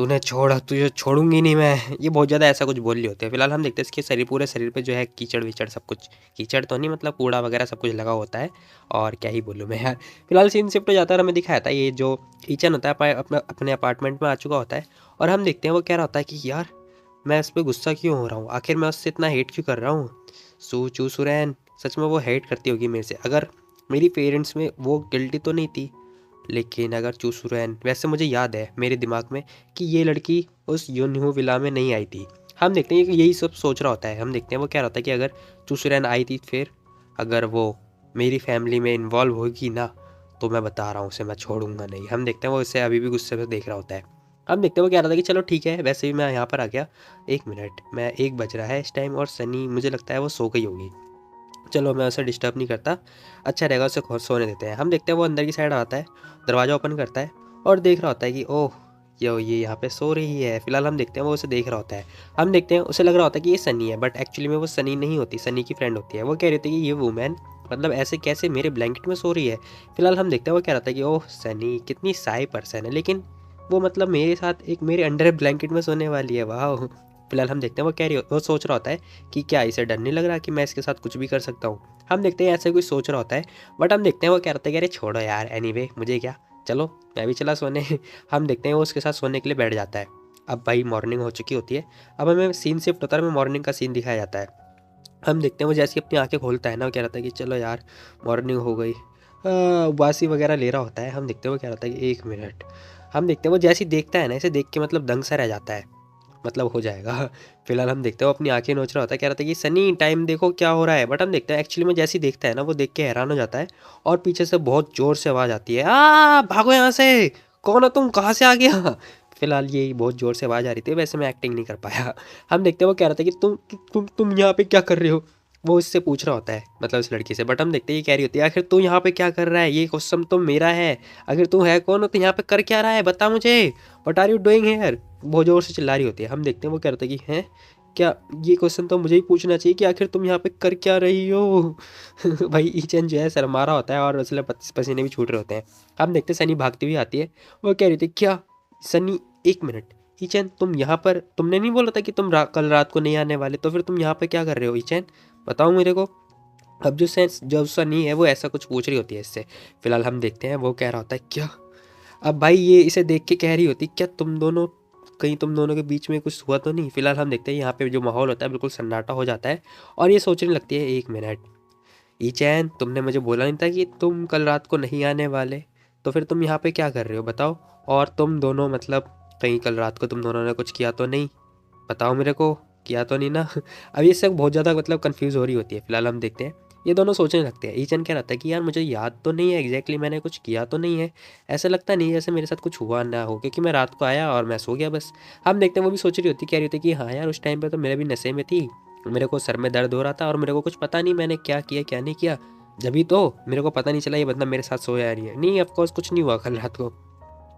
तूने छोड़, तुझे छोड़ूंगी नहीं मैं, ये बहुत ज़्यादा ऐसा कुछ बोल रही होती है। फिलहाल हम देखते हैं इसके शरीर, पूरे शरीर पे जो है कीचड़ विचड़ सब कुछ, कीचड़ तो नहीं मतलब कूड़ा वगैरह सब कुछ लगा होता है। और क्या ही बोलूँ मैं यार। फिलहाल सीन शिफ्ट हो जाता है और हमें दिखाया था ये जो ईचन होता है अपने अपार्टमेंट में आ चुका होता है। और हम देखते हैं वो कह रहा होता है कि यार मैं इस पर गुस्सा क्यों हो रहा हूँ, आखिर मैं उससे इतना हेट क्यों कर रहा हूँ। सू चू सुरैन, सच में वो हेट करती होगी मेरे से। अगर मेरी पेरेंट्स में वो गिल्टी तो नहीं थी, लेकिन अगर चूसुरैन, वैसे मुझे याद है मेरे दिमाग में कि ये लड़की उस यून्हू विला में नहीं आई थी। हम देखते हैं कि यही सब सोच रहा होता है। हम देखते हैं वो क्या रहता है कि अगर चूसुरैन आई थी, फिर अगर वो मेरी फैमिली में इन्वॉल्व होगी ना, तो मैं बता रहा हूँ उसे मैं छोड़ूंगा नहीं। हम देखते हैं वो इसे अभी भी गुस्से में देख रहा होता है। हम देखते हैं वो क्या रहा था कि चलो ठीक है, वैसे भी मैं यहाँ पर आ गया। 1 मिनट, मैं 1 बज रहा है इस टाइम और सनी मुझे लगता है वो सो गई होगी। चलो मैं उसे डिस्टर्ब नहीं करता, अच्छा रहेगा उसे सोने देते हैं। हम देखते हैं वो अंदर की साइड आता है, दरवाज़ा ओपन करता है और देख रहा होता है कि ओह ये यहाँ पे सो रही है। फिलहाल हम देखते हैं वो उसे देख रहा होता है। हम देखते हैं उसे लग रहा होता है कि ये सनी है, बट एक्चुअली में वो सनी नहीं होती, सनी की फ्रेंड होती है। वो कह रही थी कि ये वुमेन मतलब ऐसे कैसे मेरे ब्लैंकेट में सो रही है। फिलहाल हम देखते हैं वो कह रहा था कि ओह सनी कितनी साई पर्सन है, लेकिन वो मतलब मेरे साथ एक मेरे अंडर ब्लैंकेट में सोने वाली है, वाह। फिलहाल हम देखते हैं वो कह रही वो सोच रहा होता है कि क्या इसे डर नहीं लग रहा कि मैं इसके साथ कुछ भी कर सकता हूँ। हम देखते हैं ऐसे कोई सोच रहा होता है, बट हम देखते हैं वो क्या रहता है कि अरे छोड़ो यार, एनीवे मुझे क्या, चलो मैं भी चला सोने। हम देखते हैं वो उसके साथ सोने के लिए बैठ जाता है। अब भाई मॉर्निंग हो चुकी होती है, अब हमें सीन शिफ्ट होता है, हमें मॉर्निंग का सीन दिखाया जाता है। हम देखते हैं वो जैसे ही अपनी आंखें खोलता है ना, वो क्या रहता है कि चलो यार मॉर्निंग हो गई, उबासी वगैरह ले रहा होता है। हम देखते हैं वो क्या रहता है कि 1 मिनट, हम देखते हैं वो जैसे ही देखता है ना, इसे देख के मतलब दंग सा रह जाता है, मतलब हो जाएगा। फिलहाल हम देखते हैं वो अपनी आंखें नोच रहा होता है, कह रहा था कि सनी टाइम देखो क्या हो रहा है। बट हम देखते हैं एक्चुअली में जैसे ही देखता है ना, वो देख के हैरान हो जाता है और पीछे से बहुत जोर से आवाज़ आती है, भागो यहाँ से, कौन हो तुम, कहाँ से आ गया। फिलहाल ये बहुत जोर से आवाज़ आ रही थी, वैसे मैं एक्टिंग नहीं कर पाया। हम देखते हैं वो कह रहा था कि तुम यहाँ पे क्या कर रहे हो, वो इससे पूछ रहा होता है मतलब इस लड़की से। बट हम देखते हैं ये कह रही होती है आखिर तू यहाँ पे क्या कर रहा है, ये क्वेश्चन तो मेरा है, अगर तू है कौन हो तो यहाँ पे कर क्या रहा है बता मुझे, what are you doing here. बहुत ज़ोर से चिल्ला रही होती है। हम देखते हैं वो कह रहा था कि हैं क्या, ये क्वेश्चन तो मुझे ही पूछना चाहिए कि आखिर तुम यहाँ पे कर क्या रही हो। भाई ईचन जो है शर्मा रहा होता है और उसने पसीने भी छूट रहे होते हैं। हम देखते हैं सनी भागती हुई आती है, वो कह रही थी क्या सनी, 1 मिनट, ईचन तुम यहाँ पर, तुमने नहीं बोला था कि तुम कल रात को नहीं आने वाले, तो फिर तुम यहाँ पे क्या कर रहे हो ईचन, बताओ मेरे को। अब जो सेंस जो सनी है वो ऐसा कुछ पूछ रही होती है इससे। फिलहाल हम देखते हैं वो कह रहा होता है क्या, अब भाई ये इसे देख के कह रही होती क्या तुम दोनों, कहीं तुम दोनों के बीच में कुछ हुआ तो नहीं। फिलहाल हम देखते हैं यहाँ पे जो माहौल होता है बिल्कुल सन्नाटा हो जाता है और ये सोचने लगती है 1 मिनट, ई चैन तुमने मुझे बोला नहीं था कि तुम कल रात को नहीं आने वाले, तो फिर तुम यहाँ पे क्या कर रहे हो बताओ। और तुम दोनों मतलब कहीं कल रात को तुम दोनों ने कुछ किया तो नहीं, बताओ मेरे को, किया तो नहीं ना। अब ये सब बहुत ज़्यादा मतलब कंफ्यूज हो रही होती है। फिलहाल हम देखते हैं ये दोनों सोचने लगते हैं। ईचन क्या रहता है कि यार मुझे याद तो नहीं है एग्जैक्टली मैंने कुछ किया तो नहीं है, ऐसा लगता नहीं जैसे मेरे साथ कुछ हुआ ना हो, क्योंकि मैं रात को आया और मैं सो गया बस। हम देखते हैं वो भी सोच रही होती, कह रही होती कि हाँ यार उस टाइम पे तो मेरे भी नशे में थी, मेरे को सर में दर्द हो रहा था और मेरे को कुछ पता नहीं मैंने क्या किया क्या नहीं किया, जभी तो मेरे को पता नहीं चला ये बंदा मेरे साथ सोया नहीं है। नहीं ऑफकोर्स कुछ नहीं हुआ कल रात को।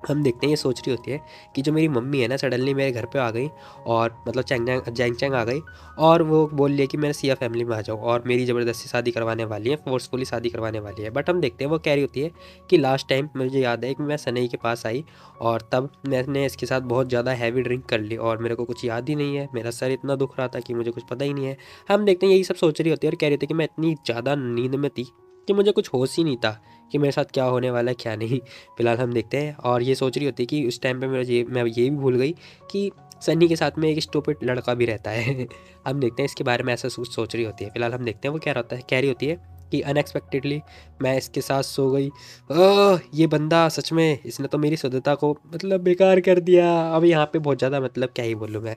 हम देखते हैं ये सोच रही होती है कि जो मेरी मम्मी है ना सडनली मेरे घर पे आ गई और मतलब जैंग चैंग आ गई और वो बोल लिया कि मैं सिया फैमिली में आ जाऊँ और मेरी ज़बरदस्ती शादी करवाने वाली है, फोर्सफुली शादी करवाने वाली है। बट हम देखते हैं वो कह रही होती है कि लास्ट टाइम मुझे याद है कि मैं सनई के पास आई और तब मैंने इसके साथ बहुत ज़्यादा हैवी ड्रिंक कर ली और मेरे को कुछ याद ही नहीं है, मेरा सर इतना दुख रहा था कि मुझे कुछ पता ही नहीं है। हम देखते हैं यही सब सोच रही होती है और कह रही थी कि मैं इतनी ज़्यादा नींद में थी कि मुझे कुछ होश ही नहीं था कि मेरे साथ क्या होने वाला है क्या नहीं। फिलहाल हम देखते हैं और ये सोच रही होती है कि उस टाइम पे मैं ये भी भूल गई कि सन्नी के साथ में एक स्टूपिड लड़का भी रहता है। हम देखते हैं इसके बारे में ऐसा कुछ सोच रही होती है। फिलहाल हम देखते हैं वो क्या रहता है, कह रही होती है कि अनएक्सपेक्टेडली मैं इसके साथ सो गई, ये बंदा सच में इसने तो मेरी शुद्धता को मतलब बेकार कर दिया। अब यहाँ पे बहुत ज़्यादा मतलब क्या ही बोलूँ मैं।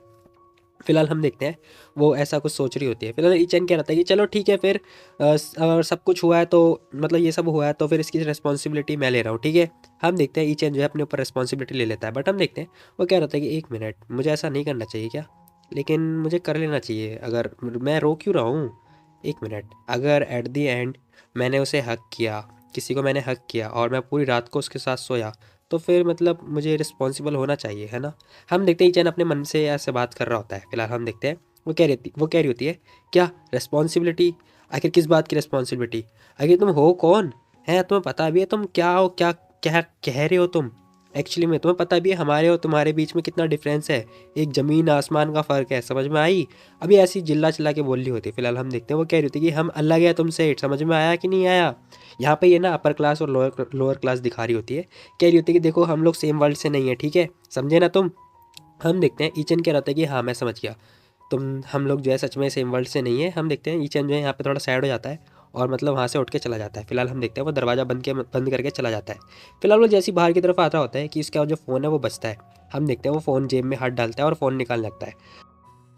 फिलहाल हम देखते हैं वो ऐसा कुछ सोच रही होती है। फिलहाल ईचन क्या रहता है कि चलो ठीक है फिर अगर सब कुछ हुआ है तो मतलब ये सब हुआ है तो फिर इसकी रिस्पॉन्सिबिलिटी मैं ले रहा हूँ, ठीक है। हम देखते हैं ईचन जो है अपने ऊपर रिस्पॉन्सिबिलिटी ले लेता है। बट हम देखते हैं वो क्या रहता है कि 1 मिनट, मुझे ऐसा नहीं करना चाहिए क्या, लेकिन मुझे कर लेना चाहिए, अगर मैं रो क्यों रहा हूँ। 1 मिनट, अगर एट दी एंड मैंने उसे हक किया, किसी को मैंने हक किया और मैं पूरी रात को उसके साथ सोया, तो फिर मतलब मुझे रिस्पॉन्सिबल होना चाहिए है ना। हम देखते हैं चैन अपने मन से ऐसे बात कर रहा होता है। फिलहाल हम देखते हैं वो कह रही होती है क्या रिस्पॉन्सिबिलिटी, आखिर किस बात की रिस्पॉन्सिबिलिटी, आखिर तुम हो कौन है, तुम्हें पता भी है तुम क्या हो, क्या क्या कह रहे हो तुम, एक्चुअली में तुम्हें पता भी है हमारे और तुम्हारे बीच में कितना डिफरेंस है, एक ज़मीन आसमान का फ़र्क है, समझ में आई? अभी ऐसी चिल्ला चिल्ला के बोल रही होती। फिलहाल हम देखते हैं वो कह रही होती कि हम अलग है तुमसे, समझ में आया कि नहीं आया? यहाँ पे ये ना अपर क्लास और लोअर लोअर क्लास दिखा रही होती है, कह रही होती है कि देखो हम लोग सेम वर्ल्ड से नहीं है, ठीक है, समझे ना तुम? हम देखते हैं ईचन कह रहा था कि हाँ मैं समझ गया, तुम हम लोग जो है सच में सेम वर्ल्ड से नहीं है। हम देखते हैं ईचन जो है यहाँ पे थोड़ा सैड हो जाता है और मतलब वहाँ से उठ के चला जाता है। फिलहाल हम देखते हैं वो दरवाज़ा बंद करके चला जाता है। फिलहाल वो जैसी बाहर की तरफ आता होता है कि उसका जो फ़ोन है वो बजता है। हम देखते हैं वो फ़ोन जेब में हाथ डालता है और फ़ोन निकालने लगता है।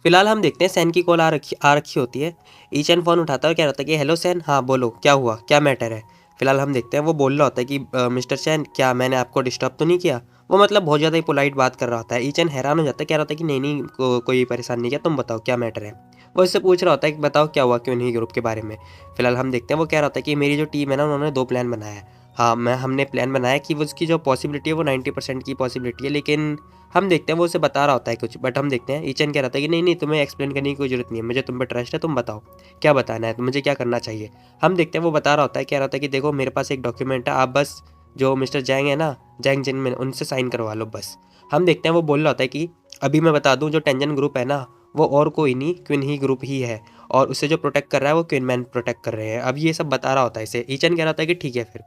फिलहाल हम देखते हैं सैन की कॉल आ रखी होती है। ईचन फ़ोन उठाता है और कह रहा था कि हेलो सैन, हाँ बोलो क्या हुआ, क्या मैटर है? फिलहाल हम देखते हैं वो बोल रहा होता है कि मिस्टर सैन, क्या मैंने आपको डिस्टर्ब तो नहीं किया? वो मतलब बहुत ज़्यादा ही पोलाइट बात कर रहा होता है। ईचन हैरान हो जाता है, कह रहा होता है कि नहीं नहीं कोई परेशान नहीं किया, तुम बताओ क्या मैटर है? वो इससे पूछ रहा होता है कि बताओ क्या हुआ क्यों नहीं ग्रुप के बारे में। फिलहाल हम देखते हैं वो कह रहा होता है कि मेरी जो टीम है ना उन्होंने 2 प्लान बनाया है। हाँ, हमने प्लान बनाया कि वो उसकी जो पॉसिबिलिटी है वो 90% की पॉसिबिलिटी है, लेकिन हम देखते हैं वो उसे बता रहा होता है कुछ, बट हम देखते हैं ईचन कह रहा था कि नहीं नहीं तुम्हें एक्सप्लेन करने की कोई जरूरत नहीं है, मुझे तुम पे ट्रस्ट है, तुम बताओ क्या बताना है, तो मुझे क्या करना चाहिए। हम देखते हैं वो बता रहा होता है, कह रहा था कि देखो मेरे पास एक डॉक्यूमेंट है, आप बस जो मिस्टर जैंग है ना, जैंग जिन में उनसे साइन करवा लो बस। हम देखते हैं वो बोल रहा होता है कि अभी मैं बता दूं जो टेंजन ग्रुप है ना वो और कोई नहीं क्विन ही ग्रुप ही है, और उसे जो प्रोटेक्ट कर रहा है वो क्विन मैन प्रोटेक्ट कर रहे हैं। अब ये सब बता रहा होता है इसे। ईचन कह रहा था कि ठीक है फिर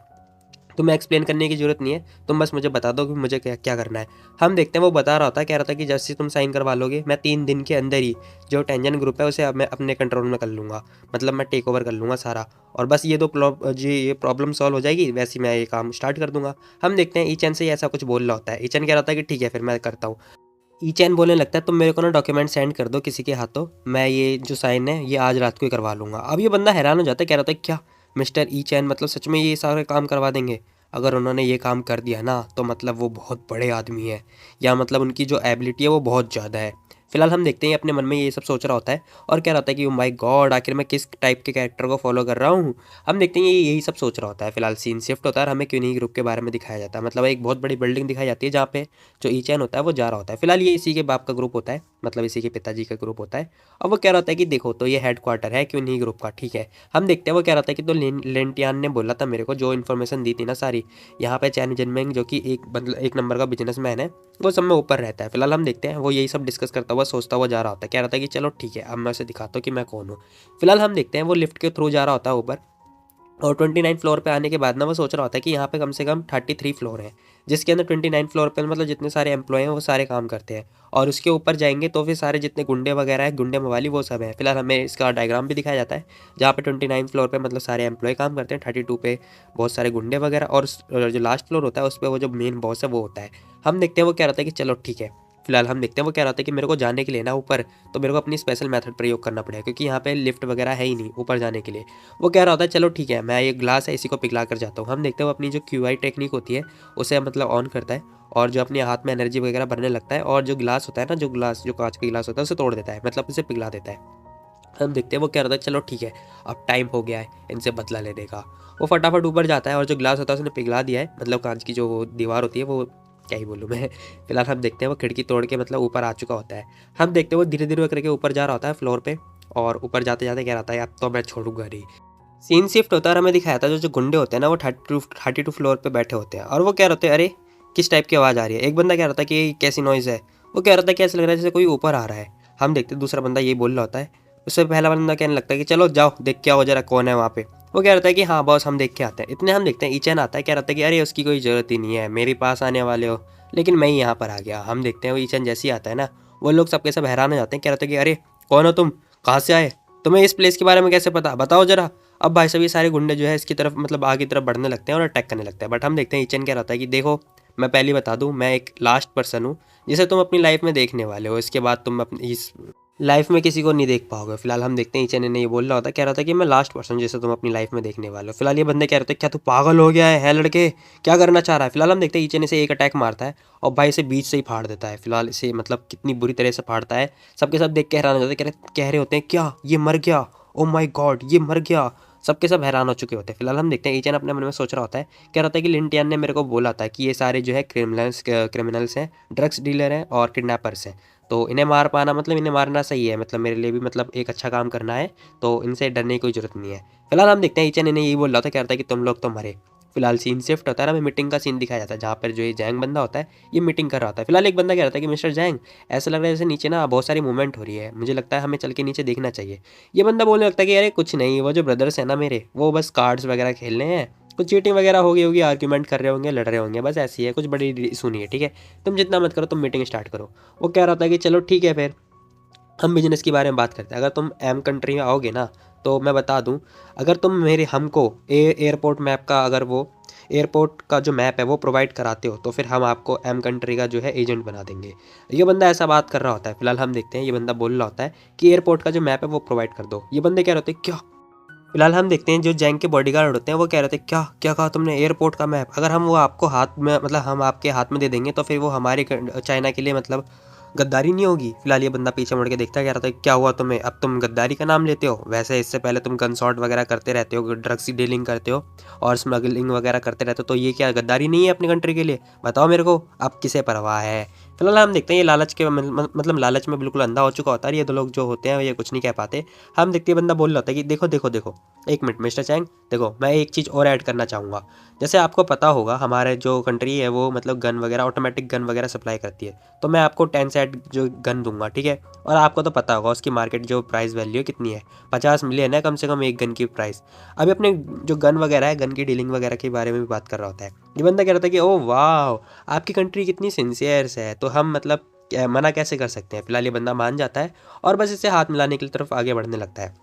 तुम्हें एक्सप्लेन करने की जरूरत नहीं है, तुम बस मुझे बता दो कि मुझे क्या क्या करना है। हम देखते हैं वो बता रहा होता है, कह रहा था कि जैसे तुम साइन करवा लोगे मैं 3 दिन के अंदर ही जो टेंजन ग्रुप है उसे अब मैं अपने कंट्रोल में कर लूँगा, मतलब मैं टेक ओवर कर लूँगा सारा, और बस ये प्रॉब्लम सॉल्व हो जाएगी, वैसे ही मैं ये काम स्टार्ट कर दूंगा। हम देखते हैं ईचन से ऐसा कुछ बोल रहा होता है। ईचन कह रहा था कि ठीक है फिर मैं करता हूँ। ईचैन बोलने लगता है तुम मेरे को ना डॉक्यूमेंट सेंड कर दो किसी के हाथों, मैं ये जो साइन है ये आज रात को ही करवा लूँगा। अब ये बंदा हैरान हो जाता है, कह रहा था क्या मिस्टर ईचैन मतलब सच में ये सारे काम करवा देंगे? अगर उन्होंने ये काम कर दिया ना तो मतलब वो बहुत बड़े आदमी है, या मतलब उनकी जो एबिलिटी है वो बहुत ज़्यादा है। फिलहाल हम देखते हैं अपने मन में ये सब सोच रहा होता है और कह रहा था कि ओ माय गॉड आखिर मैं किस टाइप के कैरेक्टर को फॉलो कर रहा हूँ। हम देखते हैं ये यही सब सोच रहा होता है। फिलहाल सीन शिफ्ट होता है और हमें क्यूनी ग्रुप के बारे में दिखाया जाता है, मतलब एक बहुत बड़ी बिल्डिंग दिखाई जाती है जहाँ पे जो ईचैन होता है वो जा रहा होता है। फिलहाल ये इसी के बाप का ग्रुप होता है, मतलब इसी के पिताजी का ग्रुप होता है। और वो कह रहा होता है कि देखो तो ये हेड क्वार्टर है क्यों नहीं ग्रुप का, ठीक है। हम देखते हैं वो कह रहा था कि तो लेंटियान ने बोला था मेरे को, जो इन्फॉर्मेशन दी थी ना सारी, यहाँ पे चैन जिनमेंग जो कि एक मतलब एक नंबर का बिजनेसमैन है वो सब में ऊपर रहता है। फिलहाल हम देखते हैं वो यही सब डिस्कस करता हुआ सोचता हुआ जा रहा होता है, कह रहा था कि चलो ठीक है अब मैं उसे दिखाता हूँ कि मैं कौन हूँ। फिलहाल हम देखते हैं वो लिफ्ट के थ्रू जा रहा होता है ऊपर, और 29 फ्लोर पे आने के बाद ना वो सोच रहा होता है कि यहाँ पे कम से कम 33 फ्लोर हैं, जिसके अंदर 29 फ्लोर पे मतलब जितने सारे एम्प्लॉय हैं वो सारे काम करते हैं, और उसके ऊपर जाएंगे तो फिर सारे जितने गुंडे वगैरह हैं, गुंडे मवाली वो सब हैं। फिलहाल हमें इसका डायग्राम भी दिखाया जाता है जहाँ पे 29 फ्लोर पे मतलब सारे एम्प्लॉय काम करते हैं, 32 पे बहुत सारे गुंडे वगैरह, और जो लास्ट फ्लोर होता है उस पर वो जो मेन बॉस है वो होता है। हम देखते हैं वो कह रहा था कि चलो ठीक है। फिलहाल हम देखते हैं वो कह रहा था कि मेरे को जाने के लिए ना ऊपर तो मेरे को अपनी स्पेशल मेथड प्रयोग करना पड़ेगा, क्योंकि यहाँ पे लिफ्ट वगैरह है ही नहीं ऊपर जाने के लिए। वो कह रहा होता है चलो ठीक है मैं ये ग्लास है इसी को पिघला कर जाता हूँ। हम देखते हैं वो अपनी जो क्यूआई टेक्निक होती है उसे मतलब ऑन करता है, और जो अपने हाथ में एनर्जी वगैरह भरने लगता है, और जो ग्लास होता है ना, जो कांच का गिलास होता है उसे तोड़ देता है, मतलब उसे पिघला देता है। हम देखते हैं वो कह रहा था चलो ठीक है अब टाइम हो गया है इनसे बदला लेने का। वो फटाफट ऊपर जाता है और जो ग्लास होता है उसने पिघला दिया है, मतलब कांच की जो दीवार होती है वो, क्या ही बोलूँ मैं। फिलहाल हम देखते हैं वो खिड़की तोड़ के मतलब ऊपर आ चुका होता है। हम देखते हैं वो धीरे धीरे करके ऊपर जा रहा होता है फ्लोर पे, और ऊपर जाते जाते कह रहा था अब तो मैं छोड़ूंगा नहीं। सीन शिफ्ट होता है और हमें दिखाया था जो जो गुंडे होते हैं ना वो 32 फ्लोर पे बैठे होते हैं, और वो कह रहे होते हैं अरे किस टाइप की आवाज़ आ रही है। एक बंदा कह रहा था कि ये कैसी नॉइज़ है, वो कह रहा था कि ऐसा लग रहा है जैसे कोई ऊपर आ रहा है। हम देखते दूसरा बंदा यही बोल रहा होता है, उससे पहला बंदा कहने लगता है कि चलो जाओ देख के आओ जरा कौन है वहाँ पे। वो कह रहा था कि हाँ बॉस हम देख के आते हैं। इतने हम देखते हैं ईचैन आता है, कह रहा था कि अरे उसकी कोई ज़रूरत ही नहीं है, मेरे पास आने वाले हो, लेकिन मैं ही यहाँ पर आ गया। हम देखते हैं वो ईचैन जैसे ही आता है ना वो लोग सबके सब हैरान हो जाते हैं, कह रहे थे कि अरे कौन हो तुम, कहाँ से आए, तुम्हें इस प्लेस के बारे में कैसे पता, बताओ जरा। अब भाई साहब ये सारे गुंडे जो है इसकी तरफ मतलब आगे की तरफ बढ़ने लगते हैं और अटैक करने लगते हैं। बट हम देखते हैं ईचन क्या रहता है कि देखो मैं पहले बता दूं मैं एक लास्ट पर्सन हूँ जिसे तुम अपनी लाइफ में देखने वाले हो, इसके बाद तुम अपनी इस लाइफ में किसी को नहीं देख पाओगे। फिलहाल हम देखते हैं ईचन ने ये बोल रहा होता, कह रहा था कि मैं लास्ट पर्सन जिसे तुम अपनी लाइफ में देखने वाले हो। फिलहाल ये बंदे कह रहे थे क्या तू पागल हो गया है लड़के, क्या करना चाह रहा है। फिलहाल हम देखते हैं ईचन से एक अटैक मारता है और भाई इसे बीच से ही फाड़ देता है। फिलहाल इसे मतलब कितनी बुरी तरह से फाड़ता है, सबके सब देख के हैरान हो जाते हैं, कह रहे होते हैं क्या ये मर गया, ओ माय गॉड ये मर गया। सबके सब हैरान हो चुके होते हैं। फिलहाल हम देखते हैं ईचन अपने मन में सोच रहा होता है, कह रहा था कि लिंटियन ने मेरे को बोला था कि ये सारे जो है क्रिमिनल्स हैं, ड्रग्स डीलर हैं और किडनैपर्स हैं, तो इन्हें मार पाना मतलब इन्हें मारना सही है, मतलब मेरे लिए भी मतलब एक अच्छा काम करना है, तो इनसे डरने की कोई जरूरत नहीं है। फिलहाल हम देखते हैं ईचन इन्हें यही बोल रहा था, कह रहा था कि तुम लोग तो मरे। फिलहाल सीन शिफ्ट होता है ना, हमें मीटिंग का सीन दिखाया जाता है जहाँ पर जो ये जैंग बंदा होता है ये मीटिंग कर रहा होता है। फिलहाल एक बंदा कह रहा था कि मिस्टर जैंग, ऐसा लग रहा है जैसे नीचे ना बहुत सारी मूवमेंट हो रही है, मुझे लगता है हमें चल के नीचे देखना चाहिए। ये बंदा बोलने लगता है कि अरे कुछ नहीं, वो जो ब्रदर्स है ना मेरे, वो बस कार्ड्स वगैरह खेल रहे हैं, कुछ चीटिंग वगैरह हो गई होगी, आर्ग्यूमेंट कर रहे होंगे, लड़ रहे होंगे, बस ऐसी है, कुछ बड़ी इशू नहीं है, ठीक है, तुम जितना मत करो, तुम मीटिंग स्टार्ट करो। वो कह रहा था कि चलो ठीक है, फिर हम बिजनेस के बारे में बात करते हैं। अगर तुम एम कंट्री में आओगे ना, तो मैं बता दूं, अगर तुम मेरे हमको एयरपोर्ट मैप का, अगर वो एयरपोर्ट का जो मैप है वो प्रोवाइड कराते हो, तो फिर हम आपको एम कंट्री का जो है एजेंट बना देंगे। ये बंदा ऐसा बात कर रहा होता है। फिलहाल हम देखते हैं ये बंदा बोल रहा होता है कि एयरपोर्ट का जो मैप है वो प्रोवाइड कर दो। ये बंदे कह रहे होते हैं क्या। फिलहाल हम देखते हैं जो जैंग के बॉडीगार्ड होते हैं वो कह रहे थे क्या क्या कहा तुमने, एयरपोर्ट का मैप, अगर हम वो आपको हाथ में, मतलब हम आपके हाथ में दे देंगे तो फिर वो हमारे चाइना के लिए मतलब गद्दारी नहीं होगी। फिलहाल ये बंदा पीछे मुड़ के देखता है, कह रहा था क्या हुआ तुम्हें, अब तुम गद्दारी का नाम लेते हो, वैसे इससे पहले तुम गन शॉट वगैरह करते रहते हो, ड्रग्स की डीलिंग करते हो और स्मगलिंग वगैरह करते रहते हो, तो ये क्या गद्दारी नहीं है अपनी कंट्री के लिए, बताओ मेरे को, अब किसे परवाह है। फिलहाल हम देखते हैं ये लालच के मतलब लालच में बिल्कुल अंधा हो चुका होता है। ये दो लोग जो होते हैं ये कुछ नहीं कह पाते। हम देखते हैं बंदा बोल रहा होता है कि देखो देखो देखो, एक मिनट मिस्टर चैंग, देखो मैं एक चीज़ और ऐड करना चाहूँगा। जैसे आपको पता होगा हमारे जो कंट्री है वो मतलब गन वगैरह, ऑटोमेटिक गन वगैरह सप्लाई करती है, तो मैं आपको 10 सेट जो गन दूंगा, ठीक है, और आपको तो पता होगा उसकी मार्केट जो प्राइस वैल्यू कितनी है, 50 मिलियन है कम से कम एक गन की प्राइस। अभी अपने जो गन वगैरह है, गन की डीलिंग वगैरह के बारे में भी बात कर रहा होता है। ये बंदा कह रहा था कि ओ वाह, आपकी कंट्री कितनी सिंसियर्स है, तो हम मतलब मना कैसे कर सकते हैं। फिलहाल ये बंदा मान जाता है और बस इससे हाथ मिलाने की तरफ आगे बढ़ने लगता है।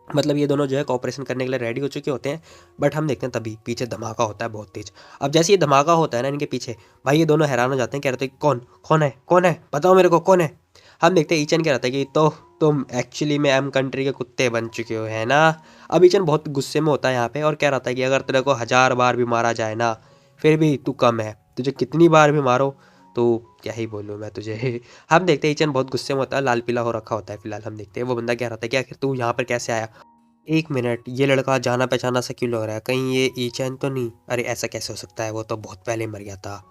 मतलब ये दोनों जो है कॉपरेशन करने के लिए रेडी हो चुके होते हैं। बट हम देखते हैं तभी पीछे धमाका होता है बहुत तेज। अब जैसे ये धमाका होता है ना इनके पीछे, भाई ये दोनों हैरान हो जाते हैं, कह रहे थे कौन कौन है, कौन है, बताओ मेरे को कौन है। हम देखते हैं ईचन कह रहा था कि तो तुम एक्चुअली में एम कंट्री के कुत्ते बन चुके हो, है ना। अब ईचन बहुत गुस्से में होता है यहाँ पे और कह रहा था कि अगर तेरे को 1000 बार भी मारा जाए ना, फिर भी तू कम है, तुझे कितनी बार भी मारो तो क्या ही बोलूँ मैं तुझे। हम देखते हैं ईचन बहुत गुस्से में होता है, लाल पीला हो रखा होता है। फिलहाल हम देखते हैं वो बंदा कह रहा था कि आखिर तू यहाँ पर कैसे आया। एक मिनट, ये लड़का जाना पहचाना सा क्यों लग रहा है, कहीं ये ई चैन तो नहीं, अरे ऐसा कैसे हो सकता है, वो तो बहुत पहले मर गया था,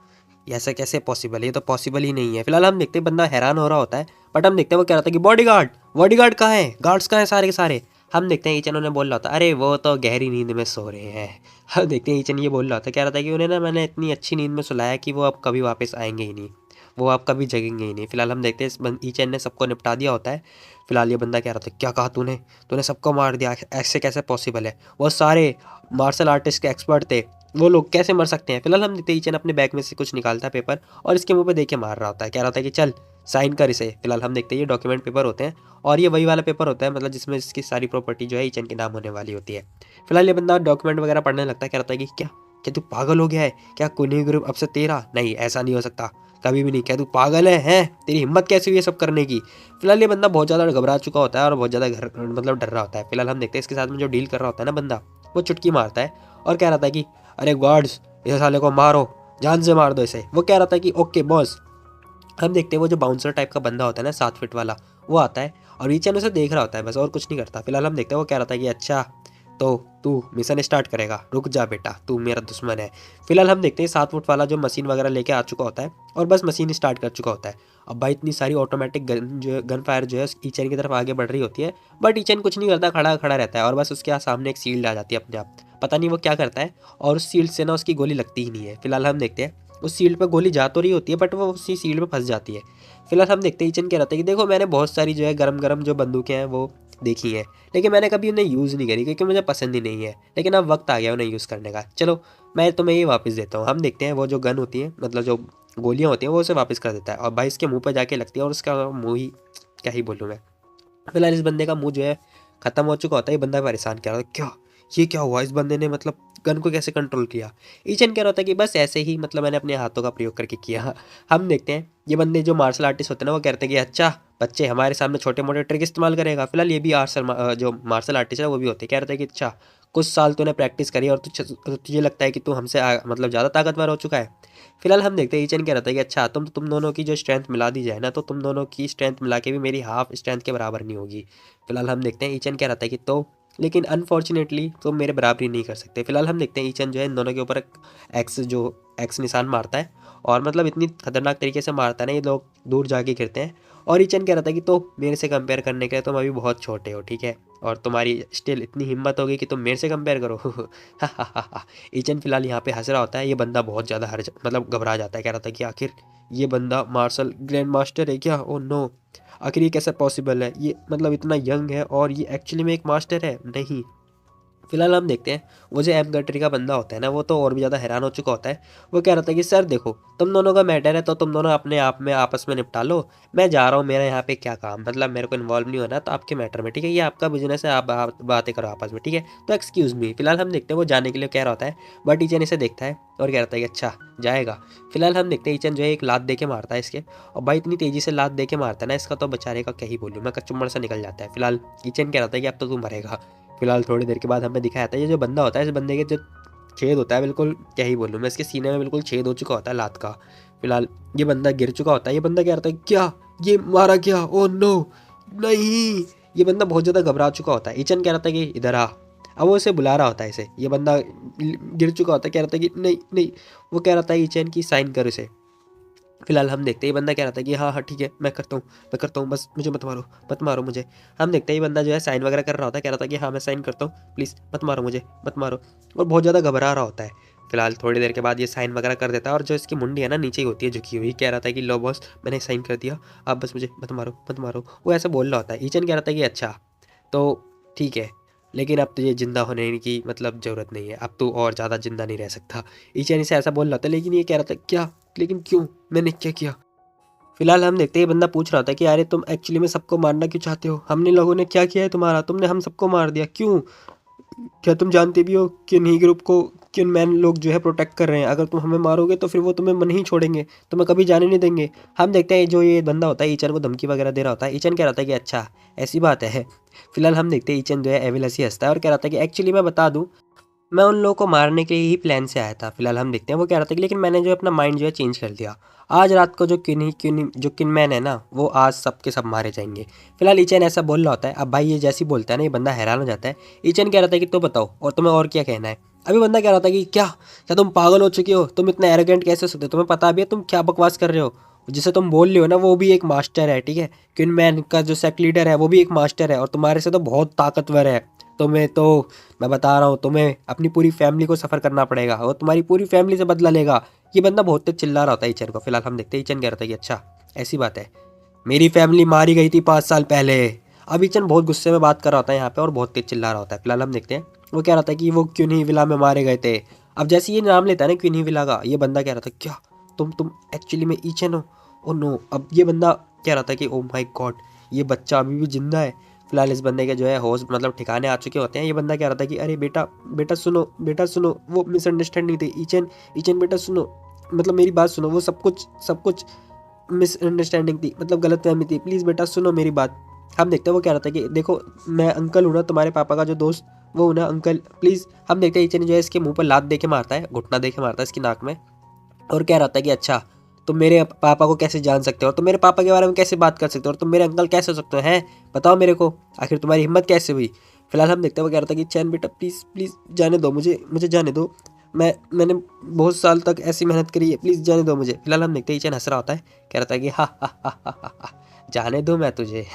ये ऐसा कैसे पॉसिबल है, ये तो पॉसिबल ही नहीं है। फिलहाल हम देखते हैं बंदा हैरान हो रहा होता है। बट हम देखते हैं वो कह रहा था कि बॉडीगार्ड, बॉडीगार्ड कहाँ है, गार्ड्स कहाँ हैं सारे के सारे। हम देखते हैं ईचन उन्हें बोल रहा होता है अरे वो तो गहरी नींद में सो रहे हैं। हम देखते हैं ईचन ये बोल रहा होता है, कह रहा था कि उन्हें ना मैंने इतनी अच्छी नींद में सुलाया कि वो अब कभी वापस आएंगे ही नहीं, वो आप कभी जगेंगे ही नहीं। फिलहाल हम देखते हैं ईचन ने सबको निपटा दिया होता है। फिलहाल ये बंदा कह रहा था क्या कहा तूने, तूने सबको मार दिया, ऐसे कैसे पॉसिबल है, वो सारे मार्शल आर्टिस्ट के एक्सपर्ट थे, वो लोग कैसे मर सकते हैं। फिलहाल हम देखते ईचन अपने बैग में से कुछ निकालता है पेपर और इसके मुंह पे देख के मार रहा होता है, कह रहा था कि चल साइन कर इसे। फिलहाल हम देखते हैं ये डॉक्यूमेंट पेपर होते हैं और ये वही वाला पेपर होता है मतलब जिसमें इसकी सारी प्रॉपर्टी जो है ईचन के नाम होने वाली होती है। फिलहाल ये बंदा डॉक्यूमेंट वगैरह पढ़ने लगता है, कह रहा था कि क्या क्या तू पागल हो गया है, क्या कुनी ग्रुप अब से तेरा, नहीं ऐसा नहीं हो सकता कभी भी नहीं, क्या तू पागल है हैं, तेरी हिम्मत कैसे हुई है सब करने की। फिलहाल ये बंदा बहुत ज़्यादा घबरा चुका होता है और बहुत ज़्यादा घर मतलब डर रहा होता है। फिलहाल हम देखते हैं इसके साथ में जो डील कर रहा होता है ना बंदा, वो चुटकी मारता है और कह रहा था कि अरे गार्ड्स, इस साले को मारो, जान से मार दो इसे। वो कह रहा था कि ओके बॉस। हम देखते हैं वो जो बाउंसर टाइप का बंदा होता है ना 7 फीट वाला, वो आता है और रीचन उसे देख रहा होता है बस, और कुछ नहीं करता। फिलहाल हम देखते हैं वो कह रहा था कि अच्छा तो तू मिशन स्टार्ट करेगा, रुक जा बेटा, तू मेरा दुश्मन है। फिलहाल हम देखते हैं 7 फुट वाला जो मशीन वगैरह लेके आ चुका होता है और बस मशीन स्टार्ट कर चुका होता है। अब भाई इतनी सारी ऑटोमेटिक गन जो गन फायर जो है ईचन की तरफ आगे बढ़ रही होती है, बट ईचन कुछ नहीं करता, खड़ा खड़ा रहता है और बस उसके सामने एक शील्ड आ जाती है अपने आप, पता नहीं वो क्या करता है, और उस शील्ड से ना उसकी गोली लगती ही नहीं है। फिलहाल हम देखते हैं उस शील्ड पर गोली जा तो रही होती है बट वो उसी शील्ड में फंस जाती है। फिलहाल हम देखते हैं ईचन कह रहा था कि देखो मैंने बहुत सारी जो है गरम गरम जो बंदूकें हैं वो देखी है, लेकिन मैंने कभी उन्हें यूज़ नहीं करी क्योंकि मुझे पसंद ही नहीं है, लेकिन अब वक्त आ गया उन्हें यूज़ करने का, चलो मैं तुम्हें ये वापस देता हूँ। हम देखते हैं वो जो गन होती है मतलब जो गोलियाँ होती हैं वो उसे वापस कर देता है और भाई इसके मुंह पर जाके लगती है और उसका मुंह ही क्या ही बोलूँ मैं। फिलहाल इस बंदे का मुंह जो है ख़त्म हो चुका होता है। ये बंदा परेशान कह रहा था क्या, ये क्या हुआ, इस बंदे ने मतलब गन को कैसे कंट्रोल किया। ईचन कह रहा था कि बस ऐसे ही मतलब मैंने अपने हाथों का प्रयोग करके किया। हम देखते हैं ये बंदे जो मार्शल आर्टिस्ट होते हैं ना वो कहते हैं कि अच्छा बच्चे हमारे सामने छोटे मोटे ट्रिक इस्तेमाल करेगा। फिलहाल ये भी जो मार्शल आर्टिस्ट है वो भी होते हैं, कह रहे थे कि अच्छा कुछ साल तूने प्रैक्टिस करी और तुझे लगता है कि तू हमसे मतलब ज़्यादा ताकतवर हो चुका है। फिलहाल हम देखते हैं ईचन कह रहा था कि अच्छा तुम दोनों की जो स्ट्रेंथ मिला दी जाए ना तो तुम दोनों की स्ट्रेंथ मिला के भी मेरी हाफ स्ट्रेंथ के बराबर नहीं होगी। फिलहाल हम देखते हैं ईचन कह रहा था कि तो लेकिन अनफॉर्चुनेटली तुम मेरे बराबरी नहीं कर सकते। फिलहाल हम देखते हैं ईचन जो है इन दोनों के ऊपर एक्स निशान मारता है और मतलब इतनी खतरनाक तरीके से मारता है ना ये लोग दूर जाके गिरते हैं और ईचन कह रहा था कि तो मेरे से कंपेयर करने के लिए तुम अभी बहुत छोटे हो, ठीक है, और तुम्हारी स्टिल इतनी हिम्मत होगी कि तुम मेरे से कंपेयर करो। ईचन फिलहाल यहाँ पे हंस रहा होता है। ये बंदा बहुत ज़्यादा मतलब घबरा जाता है, कह रहा था कि आखिर ये बंदा मार्शल ग्रैंड मास्टर है क्या? ओ नो, आखिर ये कैसे पॉसिबल है? ये मतलब इतना यंग है और ये एक्चुअली में एक मास्टर है? नहीं। फिलहाल हम देखते हैं वो जो एम कंट्री का बंदा होता है ना, वो तो और भी ज़्यादा हैरान हो चुका होता है। वो कह रहा था कि सर देखो, तुम दोनों का मैटर है तो तुम दोनों अपने आप में आपस में निपटा लो, मैं जा रहा हूँ, मेरा यहाँ पे क्या काम, मतलब मेरे को इन्वॉल्व नहीं होना तो आपके मैटर में, ठीक है, ये आपका बिजनेस है, आप बातें करो आपस में, ठीक है, तो एक्सक्यूज़ मी। फिलहाल हम देखते हैं वो जाने के लिए कह रहा होता है, बट ईचन इसे देखता है और कह रहा था कि अच्छा जाएगा। फिलहाल हम देखते हैं ईचन जो है एक लात दे के मारता है इसके, और भाई इतनी तेज़ी से लात दे के मारता है ना इसका, तो बेचारे का क्या ही बोलूँ मैं, कचुम्बर से निकल जाता है। फिलहाल ईचन कह रहा था कि अब तो तू मरेगा। फिलहाल थोड़ी देर के बाद हमें दिखाया था ये जो बंदा होता है, इस बंदे के जो छेद होता है, बिल्कुल क्या ही बोलूँ मैं, इसके सीने में बिल्कुल छेद हो चुका होता है लात का। फिलहाल ये बंदा गिर चुका होता है। ये बंदा कह रहा था क्या, ये मारा क्या? ओ नो, नहीं। ये बंदा बहुत ज़्यादा घबरा चुका होता है। ईचन कह रहा था कि इधर आ। अब वो इसे बुला रहा होता है इसे। ये बंदा गिर चुका होता है, कह रहा था कि नहीं नहीं। वो कह रहा था ईचन की साइन कर इसे। फिलहाल हम देखते हैं ये बंदा कह रहा था कि हाँ हाँ ठीक है मैं करता हूँ, बस मुझे मत मारो मुझे। हम देखते हैं ये बंदा जो है साइन वगैरह कर रहा होता है, कह रहा था कि हाँ मैं साइन करता हूँ, प्लीज़ मत मारो मुझे, मत मारो, और बहुत ज़्यादा घबरा रहा होता है। फिलहाल थोड़ी देर के बाद ये साइन वगैरह कर देता है, और जो इसकी मुंडी है ना नीचे ही होती है झुकी हुई। कह रहा था कि लो बॉस मैंने साइन कर दिया, आप बस मुझे मत मारो। वो ऐसा बोल रहा होता है। ईचन कह रहा था कि अच्छा तो ठीक है, लेकिन अब तुझे जिंदा होने की मतलब ज़रूरत नहीं है, अब तू और ज़्यादा जिंदा नहीं रह सकता। ईचन इसे ऐसा बोल रहा था, लेकिन ये कह रहा था क्या, लेकिन क्यों, मैंने क्या किया? फिलहाल हम देखते हैं ये बंदा पूछ रहा था कि अरे तुम एक्चुअली में सबको मारना क्यों चाहते हो? हमने लोगों ने क्या किया है तुम्हारा? तुमने हम सबको मार दिया क्यों? क्या तुम जानते भी हो कि इन्हीं ग्रुप को किन मैन लोग जो है प्रोटेक्ट कर रहे हैं? अगर तुम हमें मारोगे तो फिर वो तुम्हें नहीं छोड़ेंगे, तुम्हें कभी जाने नहीं देंगे। हम देखते हैं जो ये बंदा होता है ईचन को धमकी वगैरह दे रहा होता है। ईचन कह रहा था कि अच्छा ऐसी बात है। फिलहाल हम देखते हैं ईचन जो है एविल हंसी हंसता है और कह रहा था कि एक्चुअली मैं बता दूं, मैं उन लोगों को मारने के ही प्लान से आया था। फिलहाल हम देखते हैं वो कह रहा था कि लेकिन मैंने जो अपना माइंड जो है चेंज कर दिया। आज रात को जो किन मैन है ना, वो आज सबके सब मारे जाएंगे। फिलहाल ईचन ऐसा बोल रहा होता है। अब भाई ये जैसी बोलता है ना, ये बंदा हैरान हो जाता है। ईचन कह रहा था कि तो बताओ और तुम्हें और क्या कहना है? अभी बंदा कह रहा था कि क्या क्या तुम पागल हो चुके हो? तुम इतना एरोगेंट कैसे हो सकते हो? तुम्हें पता भी है तुम क्या बकवास कर रहे हो? जिसे तुम बोल रहे हो ना वो भी एक मास्टर है, ठीक है, क्विन मैन का जो सेक्ट लीडर है वो भी एक मास्टर है, और तुम्हारे से तो बहुत ताकतवर है। तुम्हें तो मैं बता रहा हूँ, तुम्हें अपनी पूरी फैमिली को सफ़र करना पड़ेगा और तुम्हारी पूरी फैमिली से बदला लेगा। ये बंदा बहुत तेज चिल्ला रहा होता है ईचन को। फिलहाल हम देखते हैं ईचन कह रहा था कि अच्छा ऐसी बात है, मेरी फैमिली मारी गई थी 5 साल पहले। अब ईचन बहुत गुस्से में बात कर रहा होता है यहाँ पे और बहुत तेज चिल्ला रहा होता है। फिलहाल हम देखते हैं वो कह रहा था कि वो क्यूनी विला में मारे गए थे। अब जैसे ये नाम लेता है ना क्यूनी विला का, ये बंदा कह रहा था क्या तुम एक्चुअली में ईचन हो? Oh no. अब ये बंदा कह रहा था कि ओ माय गॉड, ये बच्चा अभी भी जिंदा है। फिलहाल इस बंदे के जो है होश मतलब ठिकाने आ चुके होते हैं। ये बंदा कह रहा था कि अरे बेटा सुनो, वो मिसअंडरस्टैंडिंग थी। ईचन ईचन बेटा सुनो, मतलब मेरी बात सुनो, वो सब कुछ मिसअंडरस्टैंडिंग थी, मतलब गलतफहमी थी, प्लीज़ बेटा सुनो मेरी बात। हम देखते हैं वो कह रहा था कि देखो मैं अंकल हूँ ना, तुम्हारे पापा का जो दोस्त वो हूँ ना अंकल, प्लीज़। हम देखते हैं ईचन जो है इसके मुंह पर लात दे के मारता है, घुटना दे के मारता है इसकी नाक में, और कह रहा था कि अच्छा तुम मेरे पापा को कैसे जान सकते हो, और तुम मेरे पापा के बारे में कैसे बात कर सकते हो, और तुम मेरे अंकल कैसे हो सकते हो? हैं बताओ मेरे को, आखिर तुम्हारी हिम्मत कैसे हुई? फिलहाल हम देखते हैं वो कह रहा था कि चैन बेटा प्लीज़ प्लीज़ जाने दो मुझे जाने दो, मैंने बहुत साल तक ऐसी मेहनत करी है, प्लीज़ जाने दो मुझे। फिलहाल हम देखते हैं चैन हंस रहा होता है, कह रहा था कि हा जाने दो मैं तुझे।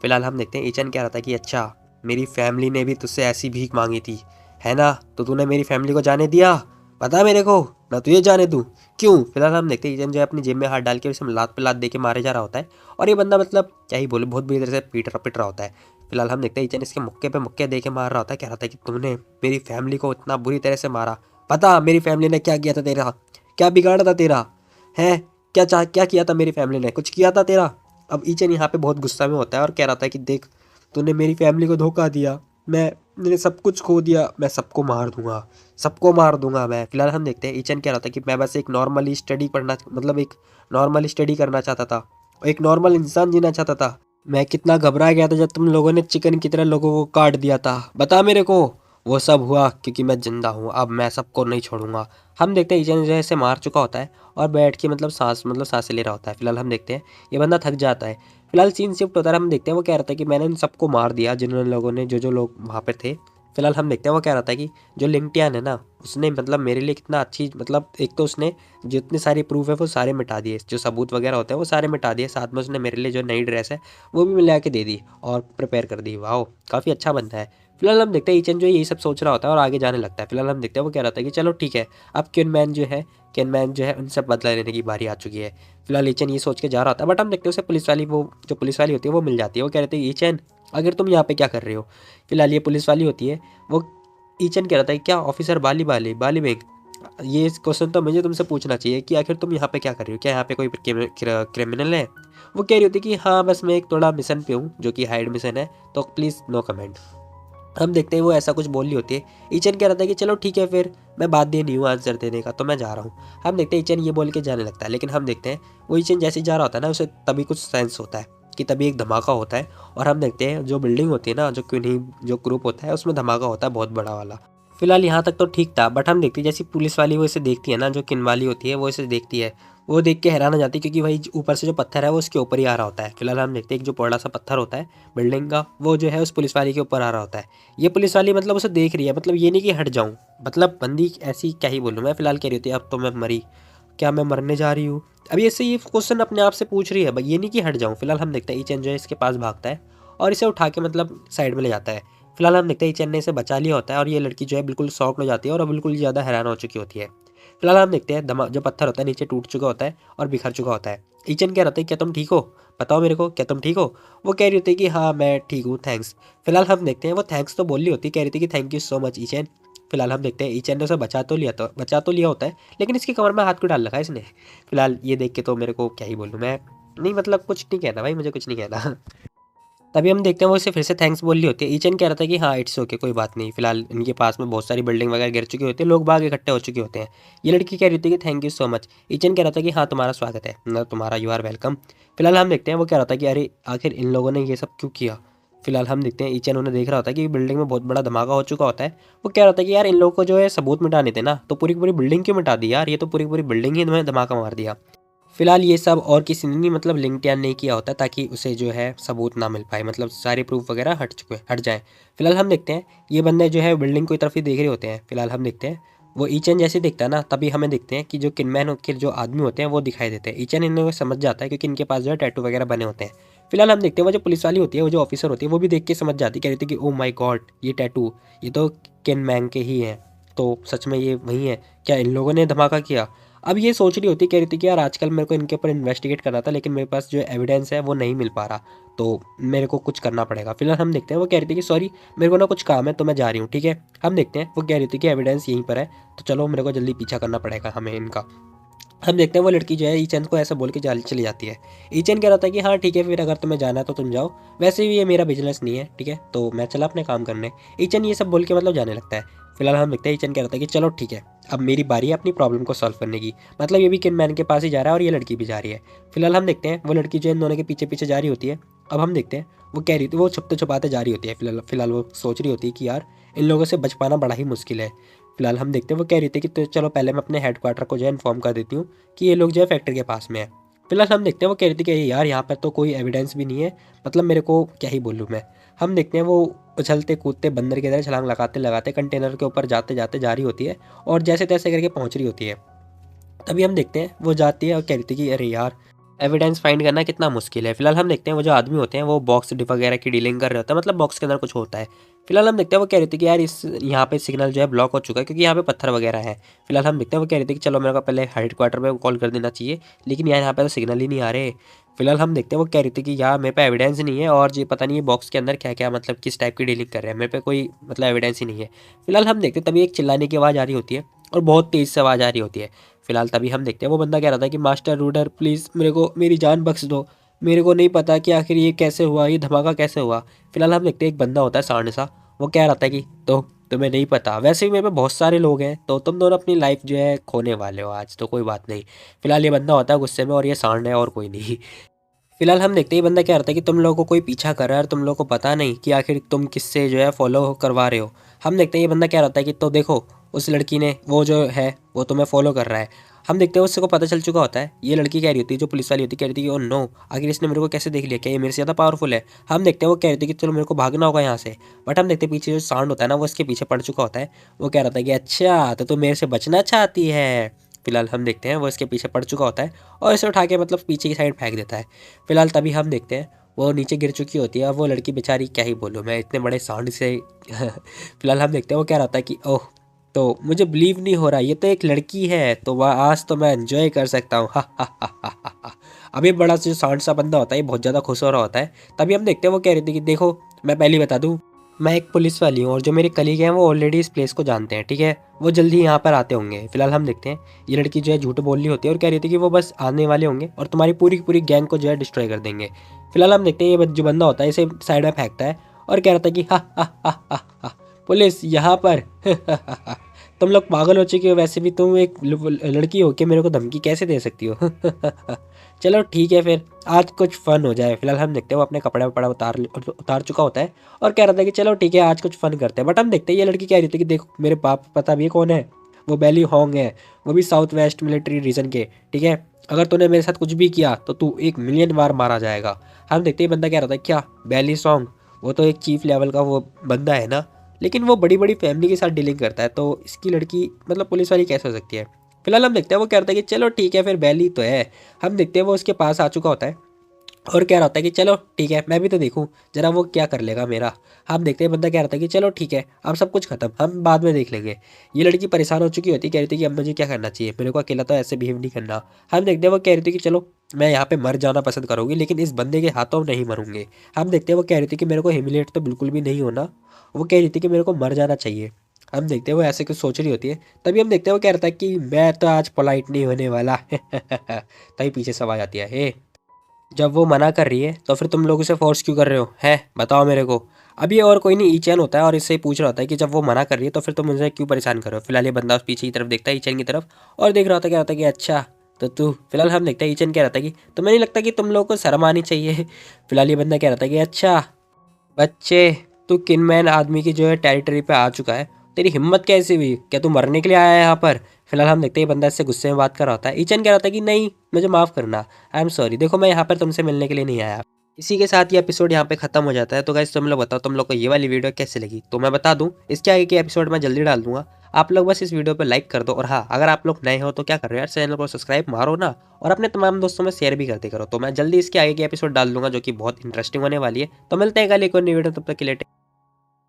फिलहाल हम देखते हैं ईचन कह रहा था कि अच्छा मेरी फैमिली ने भी तुझसे ऐसी भीख मांगी थी है ना, तो तूने मेरी फैमिली को जाने दिया? बता मेरे को, मैं तुझे जाने दूँ क्यों? फिलहाल हम देखते हैं ईचन जो है अपनी जेब में हाथ डाल के उसे लात पे लात दे के मारे जा रहा होता है, और ये बंदा मतलब क्या ही बोले बहुत बुरी तरह से पिट रहा होता है। फिलहाल हम देखते हैं ईचन इसके मुक्के पे मुक्के दे के मार रहा होता है, कह रहा था कि तुमने मेरी फैमिली को इतना बुरी तरह से मारा, पता मेरी फैमिली ने क्या किया था तेरा, क्या बिगाड़ा था तेरा, है क्या किया था मेरी फैमिली ने, कुछ किया था तेरा? अब ईचन यहाँ पे बहुत गुस्सा में होता है और कह रहा था कि देख तूने मेरी फैमिली को धोखा दिया, मैंने सब कुछ खो दिया, मैं सबको मार दूंगा मैं। फिलहाल हम देखते हैं ईचन कह रहा था कि मैं बस एक नॉर्मली स्टडी पढ़ना मतलब एक नॉर्मली स्टडी करना चाहता था, एक नॉर्मल इंसान जीना चाहता था। मैं कितना घबरा गया था जब तुम लोगों ने चिकन की तरह लोगों को काट दिया था, बता मेरे को। वो सब हुआ क्योंकि मैं जिंदा हूँ, अब मैं सबको नहीं छोड़ूंगा। हम देखते हैं ईचन जो है इसे मार चुका होता है और बैठ के मतलब सांसें ले रहा होता है। फिलहाल हम देखते हैं ये बंदा थक जाता है। फिलहाल सीन शिफ्ट होता है, हम देखते हैं वो कह रहा था कि मैंने इन सबको मार दिया जिन्होंने लोगों ने जो लोग वहाँ पर थे। फिलहाल हम देखते हैं वो कह रहा था कि जो लिंक्डइन है ना, उसने मतलब मेरे लिए कितना अच्छी, मतलब एक तो उसने जितने सारे प्रूफ है वो सारे मिटा दिए, जो सबूत वगैरह होते हैं वो सारे मिटा दिए, साथ में उसने मेरे लिए जो नई ड्रेस है वो भी मिला के दे दी और प्रिपेयर कर दी। वाह, काफ़ी अच्छा बनता है। फिलहाल हम देखते हैं ईचन जो है यही सब सोच रहा होता है और आगे जाने लगता है। फिलहाल हम देखते हैं वो कह रहा था कि चलो ठीक है, अब किन मैन जो है उनसे बदला लेने की बारी आ चुकी है। फिलहाल ईचन ये सोच के जा रहा था, बट हम देखते हैं उसे पुलिस वाली, वो जो पुलिस वाली होती है वो मिल जाती है। वो कह रहे थे ईचन अगर तुम यहाँ पे क्या कर रहे हो। फिलहाल ये पुलिस वाली होती है, वो ईचन कह रहा था कि क्या ऑफिसर बाली बाली बाली बेग, ये क्वेश्चन तो मुझे तुमसे पूछना चाहिए कि आखिर तुम यहाँ पे क्या कर रही हो, क्या यहाँ पे कोई क्रिमिनल है। वो कह रही होती कि हाँ बस मैं एक थोड़ा मिशन पे हूँ जो कि हाइड मिशन है, तो प्लीज़ नो कमेंट। हम देखते हैं वो ऐसा कुछ बोल रही होती है। ईचन कह रहा था कि चलो ठीक है फिर मैं बात दे नहीं हूँ आंसर देने का, तो मैं जा रहा हूँ। हम देखते हैं ईचन ये बोल के जाने लगता है, लेकिन हम देखते हैं वो ईचन जैसे ही जा रहा होता है ना, उसे तभी कुछ सेंस होता है कि तभी एक धमाका होता है। और हम देखते हैं जो बिल्डिंग होती है ना, जो क्विनी जो ग्रुप होता है उसमें धमाका होता है बहुत बड़ा वाला। फिलहाल यहाँ तक तो ठीक था, बट हम देखते हैं जैसी पुलिस वाली वो इसे देखती है ना, जो किन वाली होती है वो इसे देखती है, वो देख के हैरान हो जाती है क्योंकि भाई ऊपर से जो पत्थर है वो उसके ऊपर ही आ रहा होता है। फिलहाल हम देखते हैं एक जो बड़ा सा पत्थर होता है बिल्डिंग का, वो जो है उस पुलिस वाली के ऊपर आ रहा होता है। ये पुलिस वाली मतलब उसे देख रही है, मतलब ये नहीं कि हट जाऊँ, मतलब बंदी ऐसी क्या ही बोलूँ मैं। फिलहाल कह रही होती है अब तो मैं मरी, क्या मैं मरने जा रही हूँ। अभी ऐसे ये क्वेश्चन अपने आप से पूछ रही है भाई, ये नहीं कि हट जाऊँ। फिलहाल हम देखते हैं ईचन जो है इसके पास भागता है और इसे उठा के मतलब साइड में ले जाता है। फिलहाल हम देखते हैं ईचन ने इसे बचा लिया होता है और ये लड़की जो है बिल्कुल शॉक हो जाती है और बिल्कुल ज़्यादा हैरान हो चुकी होती है। फिलहाल हम देखते हैं जो पत्थर होता है नीचे टूट चुका होता है और बिखर चुका होता है। ईचन कह रहा था क्या तुम ठीक हो, बताओ मेरे को क्या तुम ठीक हो। वो कह रही होती है कि हाँ मैं ठीक हूँ थैंक्स। फिलहाल हम देखते हैं वो थैंक्स तो बोल रही होती, कह रही थी कि थैंक यू सो मच ईचन। फिलहाल हम देखते हैं ईचन ने उसे बचा तो लिया होता है, लेकिन इसकी कमर में हाथ क्यों डाल रखा है इसने। फिलहाल ये देख के तो मेरे को क्या ही बोलूँ मैं, नहीं मतलब कुछ नहीं कहना भाई, मुझे कुछ नहीं कहना। तभी हम देखते हैं वो इसे फिर से थैंक्स बोल रही होती है। ईचन कह रहा था कि हाँ इट्स ओके कोई बात नहीं। फिलहाल इनके पास में बहुत सारी बिल्डिंग वगैरह गिर चुकी होती है, लोग बाग इकट्ठे हो चुके होते हैं। ये लड़की कह रही थी कि थैंक यू सो मच। ईचन कह रहा था कि हाँ तुम्हारा स्वागत है ना, तुम्हारा यू आर वेलकम। फिलहाल हम देखते हैं वो कह रहा था कि अरे आखिर इन लोगों ने ये सब क्यों किया। फिलहाल हम देखते हैं ईचन उन्हें देख रहा होता है कि बिल्डिंग में बहुत बड़ा धमाका हो चुका होता है। वो कह रहा था कि यार इन लोगों को जो है सबूत मिटाने थे ना, तो पूरी की पूरी बिल्डिंग क्यों मिटा दी यार, ये तो पूरी पूरी बिल्डिंग ही तुम्हें धमाका मार दिया। फिलहाल ये सब और किसी ने नहीं, मतलब लिंक्डइन ने किया होता ताकि उसे जो है सबूत ना मिल पाए, मतलब सारे प्रूफ वगैरह हट जाएं। फिलहाल हम देखते हैं ये बंदे जो है बिल्डिंग की तरफ ही देख रहे होते हैं। फिलहाल हम देखते हैं वो ईचन जैसे दिखता है ना, तभी हमें देखते हैं कि जो किनमैन के जो आदमी होते हैं वो दिखाई देते हैं। ईचन इन्हें समझ जाता है क्योंकि इनके पास जो है टैटू वगैरह बने होते हैं। फिलहाल हम देखते हैं वो जो पुलिस वाली होती है, वो जो ऑफिसर होती है, वो भी देख के समझ जाती है, कह रही थी कि ओ माई गॉड ये टैटू, ये तो किनमैन के ही हैं, तो सच में ये वही है क्या, इन लोगों ने धमाका किया। अब ये सोच रही होती, कह रही थी कि यार आजकल मेरे को इनके ऊपर इन्वेस्टिगेट करना था, लेकिन मेरे पास जो एविडेंस है वो नहीं मिल पा रहा, तो मेरे को कुछ करना पड़ेगा। फिलहाल हम देखते हैं वो कह रही थी कि सॉरी मेरे को ना कुछ काम है तो मैं जा रही हूँ, ठीक है। हम देखते हैं वो कह रही थी कि एविडेंस यहीं पर है, तो चलो मेरे को जल्दी पीछा करना पड़ेगा हमें इनका। हम देखते हैं वो लड़की जो है ईचन को ऐसा बोल के चली जाती है। ईचन कह रहा था कि हाँ ठीक है फिर अगर तुम्हें जाना है तो तुम जाओ, वैसे भी ये मेरा बिजनेस नहीं है, ठीक है, तो मैं चला अपने काम करने। ईचन ये सब बोल के मतलब जाने लगता है। फिलहाल हम देखते हैं ईचन कह रहा था कि चलो ठीक है अब मेरी बारी है अपनी प्रॉब्लम को सॉल्व करने की, मतलब ये भी किन मैन के पास ही जा रहा है और ये लड़की भी जा रही है। फिलहाल हम देखते हैं वो लड़की जो इन दोनों के पीछे पीछे जा रही होती है। अब हम देखते हैं वो कह रही थी, वो छुपते छुपाते जा रही होती है। फिलहाल वो सोच रही होती है कि यार इन लोगों से बच पाना बड़ा ही मुश्किल है। फिलहाल हम देखते हैं वो कह रही थी कि तो चलो पहले मैं अपने हेडक्वार्टर को जो है इन्फॉर्म कर देती हूँ कि ये लोग जो है फैक्ट्री के पास में है। फिलहाल हम देखते हैं वो कह रही थी कि यार यहाँ पर तो कोई एविडेंस भी नहीं है, मतलब मेरे को क्या ही बोलूँ मैं। हम देखते हैं वो उछलते कूदते बंदर की तरह छलांग लगाते लगाते कंटेनर के ऊपर जाते जाते जा रही होती है और जैसे तैसे करके पहुँच रही होती है। तभी हम देखते हैं वो जाती है और कह रही थी कि अरे यार एविडेंस फाइंड करना कितना मुश्किल है। फिलहाल हम देखते हैं वो जो आदमी होते हैं वो बॉक्स वगैरह की डीलिंग कर रहे होते हैं, मतलब बॉक्स के अंदर कुछ होता है। फिलहाल हम देखते हैं वो कह रही थी कि यार इस यहाँ पे सिग्नल जो है ब्लॉक हो चुका है क्योंकि यहाँ पे पत्थर वगैरह है। फिलहाल हम देखते हैं वो कह रही थी कि चलो मेरे को पहले हेड क्वार्टर पे कॉल कर देना चाहिए, लेकिन यार यहाँ पे तो सिग्नल ही नहीं आ रहे। फिलहाल हम देखते हैं वो कह रही थी कि यार मेरे पे एविडेंस नहीं है और ये पता नहीं ये बॉक्स के अंदर क्या क्या मतलब किस टाइप की डीलिंग कर रहे हैं, मेरे पे कोई मतलब एविडेंस ही नहीं है। फिलहाल हम देखते हैं तभी एक चिल्लाने की आवाज़ आ रही होती है और बहुत तेज़ से आवाज़ आ रही होती है। फिलहाल तभी हम देखते हैं वो बंदा कह रहा था कि मास्टर रूडर प्लीज़ मेरे को मेरी जान बख्श दो, मेरे को नहीं पता कि आखिर ये कैसे हुआ, ये धमाका कैसे हुआ। फिलहाल हम देखते हैं एक बंदा होता है सांड सा, वो कह रहा था कि तो तुम्हें नहीं पता, वैसे भी मेरे पे बहुत सारे लोग हैं, तो तुम दोनों अपनी लाइफ जो है खोने वाले हो आज, तो कोई बात नहीं। फिलहाल ये बंदा होता है गुस्से में और ये सांड है और कोई नहीं। फिलहाल हम देखते ही बंदा क्या रहता है कि तुम लोगों को कोई पीछा कर रहा है और तुम लोगों को पता नहीं कि आखिर तुम किससे जो है फॉलो करवा रहे हो। हम देखते हैं ये बंदा क्या रहता है कि तो देखो उस लड़की ने वो जो है वो तुम्हें फॉलो कर रहा है, हम देखते हैं उससे को पता चल चुका होता है। ये लड़की कह रही होती है, जो पुलिस वाली होती है, कह रही थी कि ओ नो, आखिर इसने मेरे को कैसे देख लिया, क्या ये मेरे से ज़्यादा पावरफुल है। हम देखते हैं वो कह रही थी कि चलो मेरे को भागना होगा यहाँ से, बट हम देखते हैं पीछे जो साउंड होता है ना वो इसके पीछे पड़ चुका होता है। वो कह रहा था कि अच्छा तो तू मेरे से बचना चाहती है। फिलहाल हम देखते हैं वो इसके पीछे पड़ चुका होता है और इसे उठा के मतलब पीछे की साइड फेंक देता है। फिलहाल तभी हम देखते हैं वो नीचे गिर चुकी होती है। अब वो लड़की बेचारी, क्या ही बोलूँ मैं इतने बड़े साउंड से फिलहाल हम देखते हैं वो कह रहा था कि ओह, तो मुझे बिलीव नहीं हो रहा, ये तो एक लड़की है, तो वह आज तो मैं एंजॉय कर सकता हूँ। अभी बड़ा जो साउंड सा बंदा होता है ये बहुत ज़्यादा खुश हो रहा होता है। तभी हम देखते हैं वो कह रही थी कि देखो मैं पहले ही बता दूँ, मैं एक पुलिस वाली हूँ और जो मेरे कलीग हैं वो ऑलरेडी इस प्लेस को जानते हैं, ठीक है, वो जल्दी यहाँ पर आते होंगे। फिलहाल हम देखते हैं ये लड़की जो है झूठ बोल रही होती है और कह रही थी कि वो बस आने वाले होंगे और तुम्हारी पूरी की पूरी गैंग को जो है डिस्ट्रॉय कर देंगे। फिलहाल हम देखते हैं ये जो बंदा होता है इसे साइड में फेंकता है और कह रहा था कि हा, पुलिस यहाँ पर तुम लोग पागल हो चुके हो, वैसे भी तुम एक लड़की हो के मेरे को धमकी कैसे दे सकती हो। चलो ठीक है फिर आज कुछ फन हो जाए। फिलहाल हम देखते हैं वो अपने कपड़े वपड़ा उतार चुका होता है और कह रहा था कि चलो ठीक है आज कुछ फन करते हैं। बट हम देखते हैं ये लड़की कह रही थी कि देखो मेरे बाप पता भी है कौन है, वो बेली होंग है, वो भी साउथ वेस्ट मिलिट्री रीजन के, ठीक है, अगर तूने मेरे साथ कुछ भी किया तो तू 1 मिलियन बार मारा जाएगा। हम देखते ही बंदा कह रहा था क्या बेली सॉन्ग, वो तो एक चीफ लेवल का वो बंदा है ना, लेकिन वो बड़ी बड़ी फैमिली के साथ डीलिंग करता है, तो इसकी लड़की मतलब पुलिस वाली कैसे हो सकती है। फिलहाल हम देखते हैं वो कहता है कि चलो ठीक है फिर बैली तो है। हम देखते हैं वो उसके पास आ चुका होता है और कह रहा होता है कि चलो ठीक है मैं भी तो देखूं जरा वो क्या कर लेगा मेरा। हम देखते हैं बंदा कह रहा था कि चलो ठीक है अब सब कुछ खत्म, हम बाद में देख लेंगे। ये लड़की परेशान हो चुकी होती, कह रही थी कि अब मुझे क्या करना चाहिए, मेरे को अकेला तो ऐसे बिहेव नहीं करना। हम देखते हैं वो कह रही थी कि चलो मैं यहाँ पे मर जाना पसंद करूँगी लेकिन इस बंदे के हाथों नहीं मरूंगे। हम देखते हैं वो कह रही थी कि मेरे को ह्यूमिलेट तो बिल्कुल भी नहीं होना, वो कह रही थी कि मेरे को मर जाना चाहिए। हम देखते हैं वो ऐसे कुछ सोच रही होती है। तभी हम देखते हैं वो कह रहा था कि मैं तो आज पोलाइट नहीं होने वाला। तभी पीछे से आवाज आती है, हे, जब वो मना कर रही है तो फिर तुम लोग उसे फोर्स क्यों कर रहे हो, है बताओ मेरे को। अब ये और कोई नहीं ईचैन होता है और इससे पूछ रहा होता है कि जब वो मना कर रही है तो फिर तुम मुझे क्यों परेशान कर रहे हो। फिलहाल ये बंदा उस पीछे की तरफ देखता है, ईचैन की तरफ, और देख रहा होता है, क्या होता है कि अच्छा तो तू। फिलहाल हम देखते हैं ईचैन कह रहा था कि तुम्हें नहीं लगता कि तुम लोगों को शर्म आनी चाहिए। फिलहाल ये बंदा कह रहा था कि अच्छा बच्चे, तू किनमैन आदमी की जो है टेरिटरी पे आ चुका है, तेरी हिम्मत कैसे हुई, क्या तू मरने के लिए आया है यहाँ पर। फिलहाल हम देखते हैं बंदा इससे गुस्से में बात कर रहा होता है। ईचन कह रहा था कि नहीं मुझे माफ़ करना, आई एम सॉरी, देखो मैं यहाँ पर तुमसे मिलने के लिए नहीं आया। इसी के साथ ये एपिसोड यहाँ पे खत्म हो जाता है। तो गाइस तुम लोग बताओ तुम लोग को ये वाली वीडियो कैसे लगी, तो मैं बता दूं इसके आगे के एपिसोड मैं जल्दी डाल दूंगा। आप लोग बस इस वीडियो पे लाइक कर दो, और हाँ अगर आप लोग नए हो तो क्या कर रहे हो यार, चैनल को सब्सक्राइब मारो ना, और अपने तमाम दोस्तों में शेयर भी करते करो। तो मैं जल्दी इसके आगे की एपिसोड डाल दूंगा जो कि बहुत इंटरेस्टिंग होने वाली है। तो मिलते हैं कल एक और नई वीडियो, तब तक के लिए